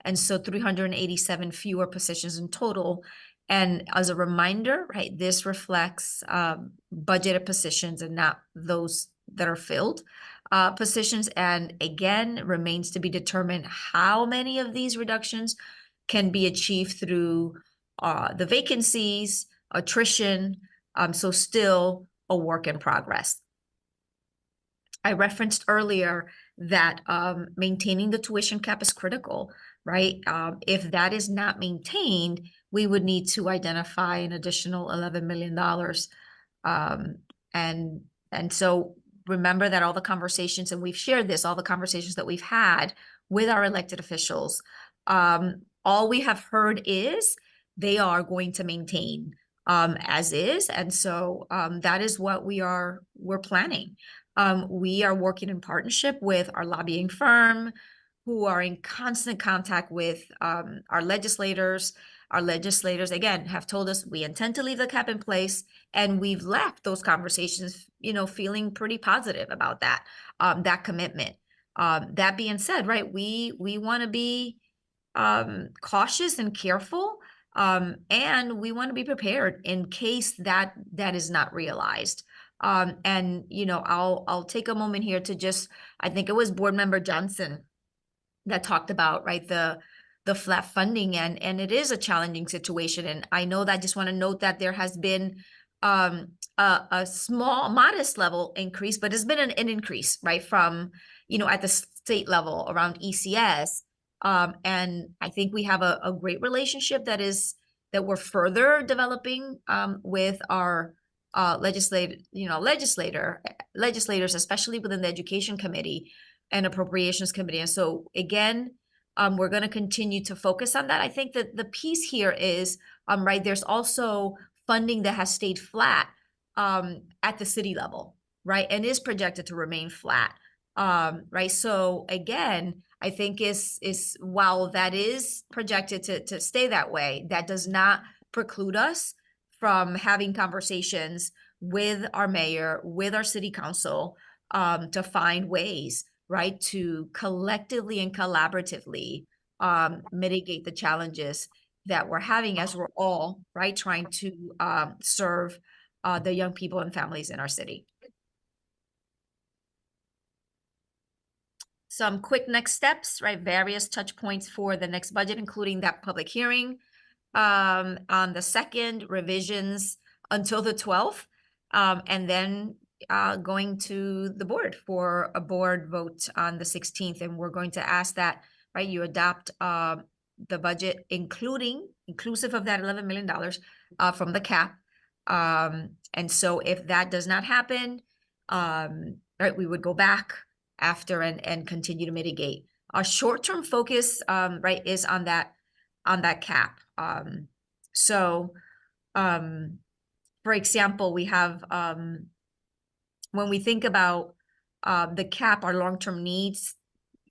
And so 387 fewer positions in total. And as a reminder, right, this reflects budgeted positions and not those that are filled positions. And again, remains to be determined how many of these reductions can be achieved through the vacancies, attrition. So still a work in progress. I referenced earlier that maintaining the tuition cap is critical, right? If that is not maintained, we would need to identify an additional $11 million. And so remember that all the conversations, and we've shared this, all the conversations that we've had with our elected officials, all we have heard is they are going to maintain as is. And so that is what we're planning. We are working in partnership with our lobbying firm, who are in constant contact with our legislators. Our legislators, again, have told us we intend to leave the cap in place, and we've left those conversations, feeling pretty positive about that, that commitment. That being said, right, we want to be cautious and careful, and we want to be prepared in case that is not realized. And I'll take a moment here to just, I think it was Board Member Johnson that talked about, right, the flat funding, and it is a challenging situation. And I know that I just want to note that there has been a small, modest level increase, but it's been an increase, right, from, at the state level around ECS. And I think we have a great relationship that we're further developing with our legislators, especially within the Education Committee and Appropriations Committee. And so again, We're going to continue to focus on that. I think that the piece here is, right, there's also funding that has stayed flat at the city level, right, and is projected to remain flat. Right. So again, I think is while that is projected to stay that way, that does not preclude us from having conversations with our mayor, with our city council, to find ways, right, to collectively and collaboratively mitigate the challenges that we're having as we're all, right, trying to serve the young people and families in our city. Some quick next steps, right? Various touch points for the next budget, including that public hearing on the 2nd, revisions until the 12th, and then going to the board for a board vote on the 16th. And we're going to ask that, right, you adopt the budget, inclusive of that $11 million from the cap. And so if that does not happen, right, we would go back after and continue to mitigate. Our short-term focus, right, is on that cap. For example, we have when we think about the cap, our long-term needs,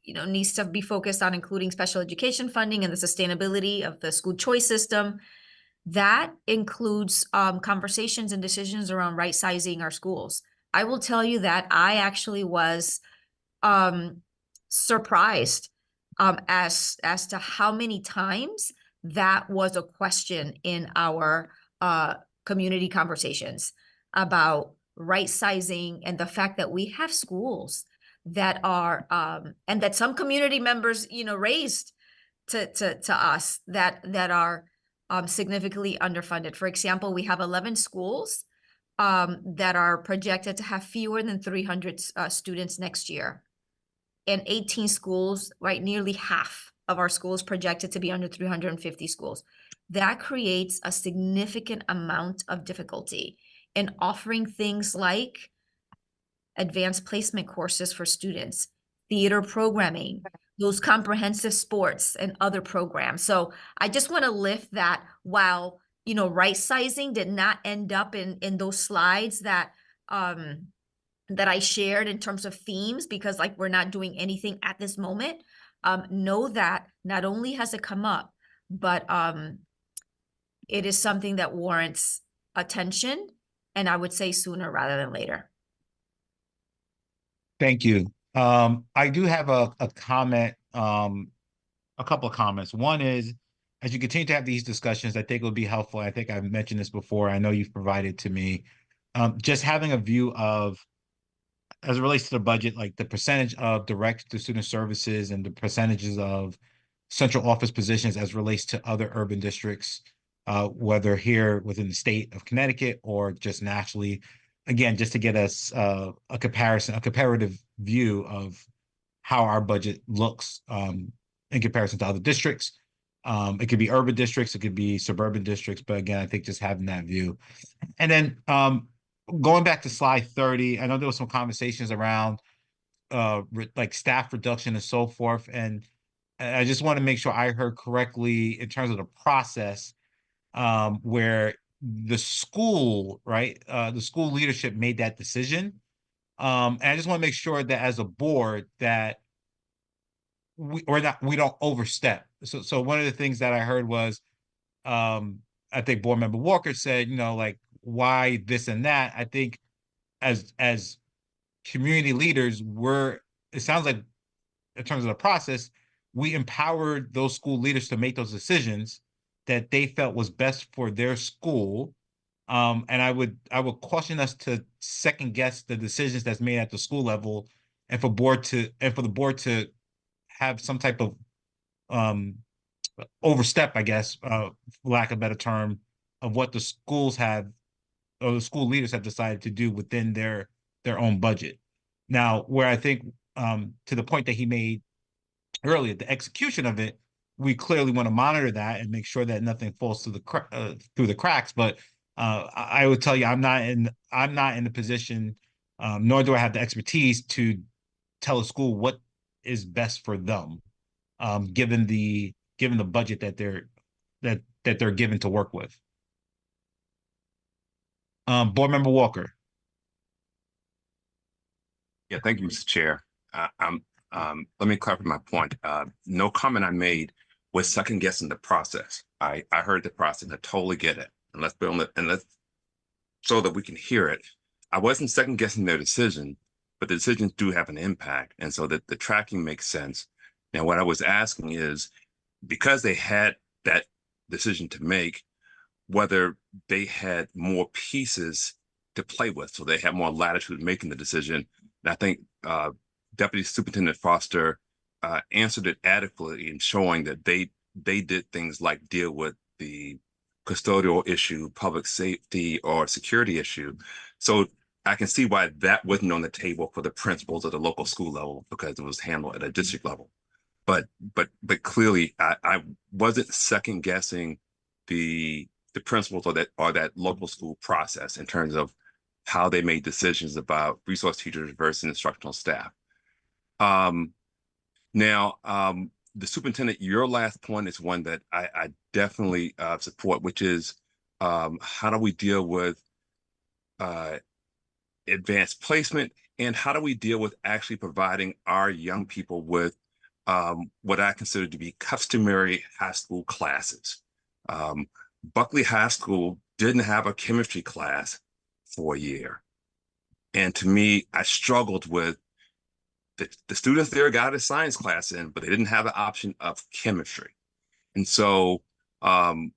needs to be focused on including special education funding and the sustainability of the school choice system. That includes conversations and decisions around right-sizing our schools. I will tell you that I actually was surprised as to how many times that was a question in our community conversations about right sizing, and the fact that we have schools that are and that some community members raised to us that are significantly underfunded. For example, we have 11 schools that are projected to have fewer than 300 students next year. And 18 schools, right, nearly half of our schools projected to be under 350 schools. That creates a significant amount of difficulty in offering things like advanced placement courses for students, theater programming, those comprehensive sports and other programs. So I just want to lift that while, right sizing did not end up in those slides that I shared in terms of themes, because like we're not doing anything at this moment. Know that not only has it come up, but it is something that warrants attention, and I would say sooner rather than later. Thank you. I do have a comment, a couple of comments. One is, as you continue to have these discussions, I think it would be helpful. I think I've mentioned this before. I know you've provided to me, just having a view of, as it relates to the budget, like the percentage of direct to student services and the percentages of central office positions as relates to other urban districts, whether here within the state of Connecticut or just nationally. Again, just to get us a comparative view of how our budget looks in comparison to other districts. It could be urban districts, it could be suburban districts, but again, I think just having that view. And then going back to slide 30, I know there was some conversations around like staff reduction and so forth. And I just want to make sure I heard correctly in terms of the process where the school, right, the school leadership made that decision. And I just want to make sure that as a board that we don't overstep. So one of the things that I heard was, I think board member Walker said, like, why this and that. I think as community leaders, it sounds like in terms of the process, we empowered those school leaders to make those decisions that they felt was best for their school. And I would caution us to second guess the decisions that's made at the school level, and for the board to have some type of overstep, I guess, for lack of a better term, of what the schools have or the school leaders have decided to do within their own budget. Now, where I think to the point that he made earlier, the execution of it, we clearly want to monitor that and make sure that nothing falls through the cracks. But I would tell you, I'm not in the position, nor do I have the expertise to tell a school what is best for them. given the budget that they're given to work with. Board Member Walker. Yeah, thank you, Mr. Chair. Let me clarify my point. No comment I made was second guessing the process. I heard the process. I totally get it. And let's so that we can hear it. I wasn't second guessing their decision, but the decisions do have an impact, and so that the tracking makes sense. Now, what I was asking is, because they had that decision to make, whether they had more pieces to play with, so they had more latitude making the decision. And I think Deputy Superintendent Foster answered it adequately in showing that they did things like deal with the custodial issue, public safety, or security issue. So I can see why that wasn't on the table for the principals at the local school level, because it was handled at a district level. But clearly, I wasn't second guessing the principals or that local school process in terms of how they made decisions about resource teachers versus instructional staff. Now, the superintendent, your last point is one that I definitely support, which is how do we deal with advanced placement, and how do we deal with actually providing our young people with what I consider to be customary high school classes. Buckley High School didn't have a chemistry class for a year. And to me, I struggled with the students there got a science class in, but they didn't have the option of chemistry. And so I'm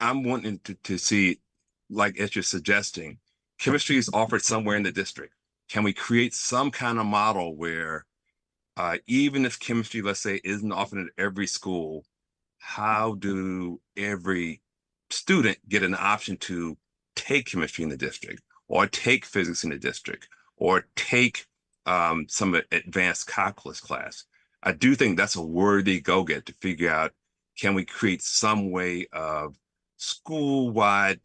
wanting to see, like as you're suggesting, chemistry is offered somewhere in the district. Can we create some kind of model where even if chemistry, let's say, isn't offered at every school, how do every student get an option to take chemistry in the district, or take physics in the district, or take some advanced calculus class? I do think that's a worthy go-get to figure out, can we create some way of school-wide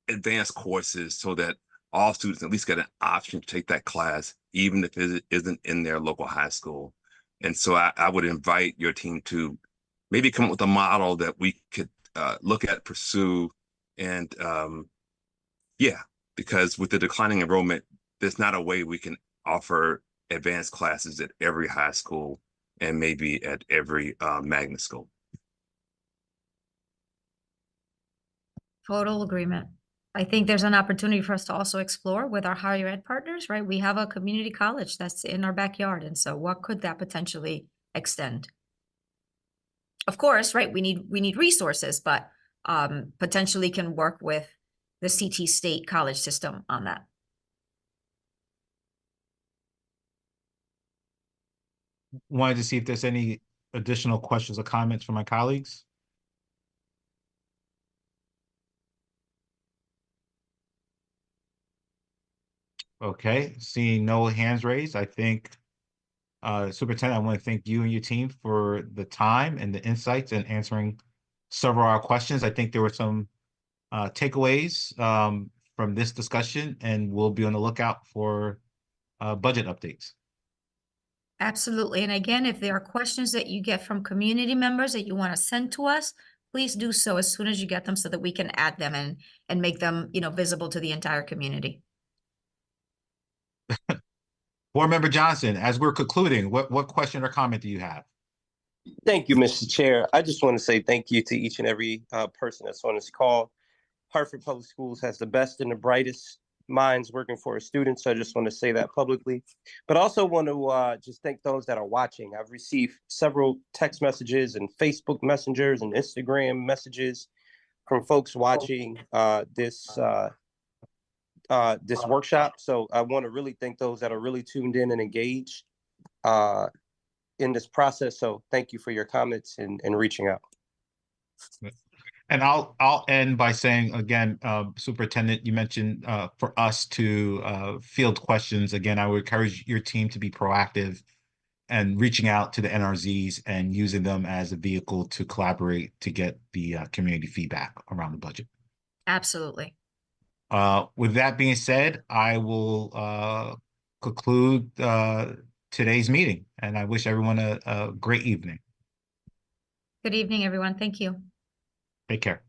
advanced courses so that all students at least get an option to take that class, even if it isn't in their local high school. And so I would invite your team to maybe come up with a model that we could look at, pursue, and yeah, because with the declining enrollment, there's not a way we can offer advanced classes at every high school and maybe at every magnet school. Total agreement. I think there's an opportunity for us to also explore with our higher ed partners, right? We have a community college that's in our backyard. And so what could that potentially extend? Of course, right? We need resources, but potentially can work with the CT State college system on that. Wanted to see if there's any additional questions or comments from my colleagues. Okay, seeing no hands raised, I think, Superintendent, I want to thank you and your team for the time and the insights and answering several of our questions. I think there were some takeaways from this discussion, and we'll be on the lookout for budget updates. Absolutely. And again, if there are questions that you get from community members that you want to send to us, please do so as soon as you get them so that we can add them and make them, visible to the entire community. Board Member Johnson, as we're concluding, what question or comment do you have? Thank you, Mr. Chair. I just want to say thank you to each and every person that's on this call. Hartford Public Schools has the best and the brightest minds working for its students. So I just want to say that publicly, but also want to just thank those that are watching. I've received several text messages and Facebook messengers and Instagram messages from folks watching this workshop. So I want to really thank those that are really tuned in and engaged in this process. So thank you for your comments and reaching out. And I'll end by saying again, Superintendent, you mentioned for us to field questions. Again, I would encourage your team to be proactive and reaching out to the NRZs and using them as a vehicle to collaborate to get the community feedback around the budget. Absolutely. With that being said, I will conclude today's meeting, and I wish everyone a great evening. Good evening, everyone. Thank you. Take care.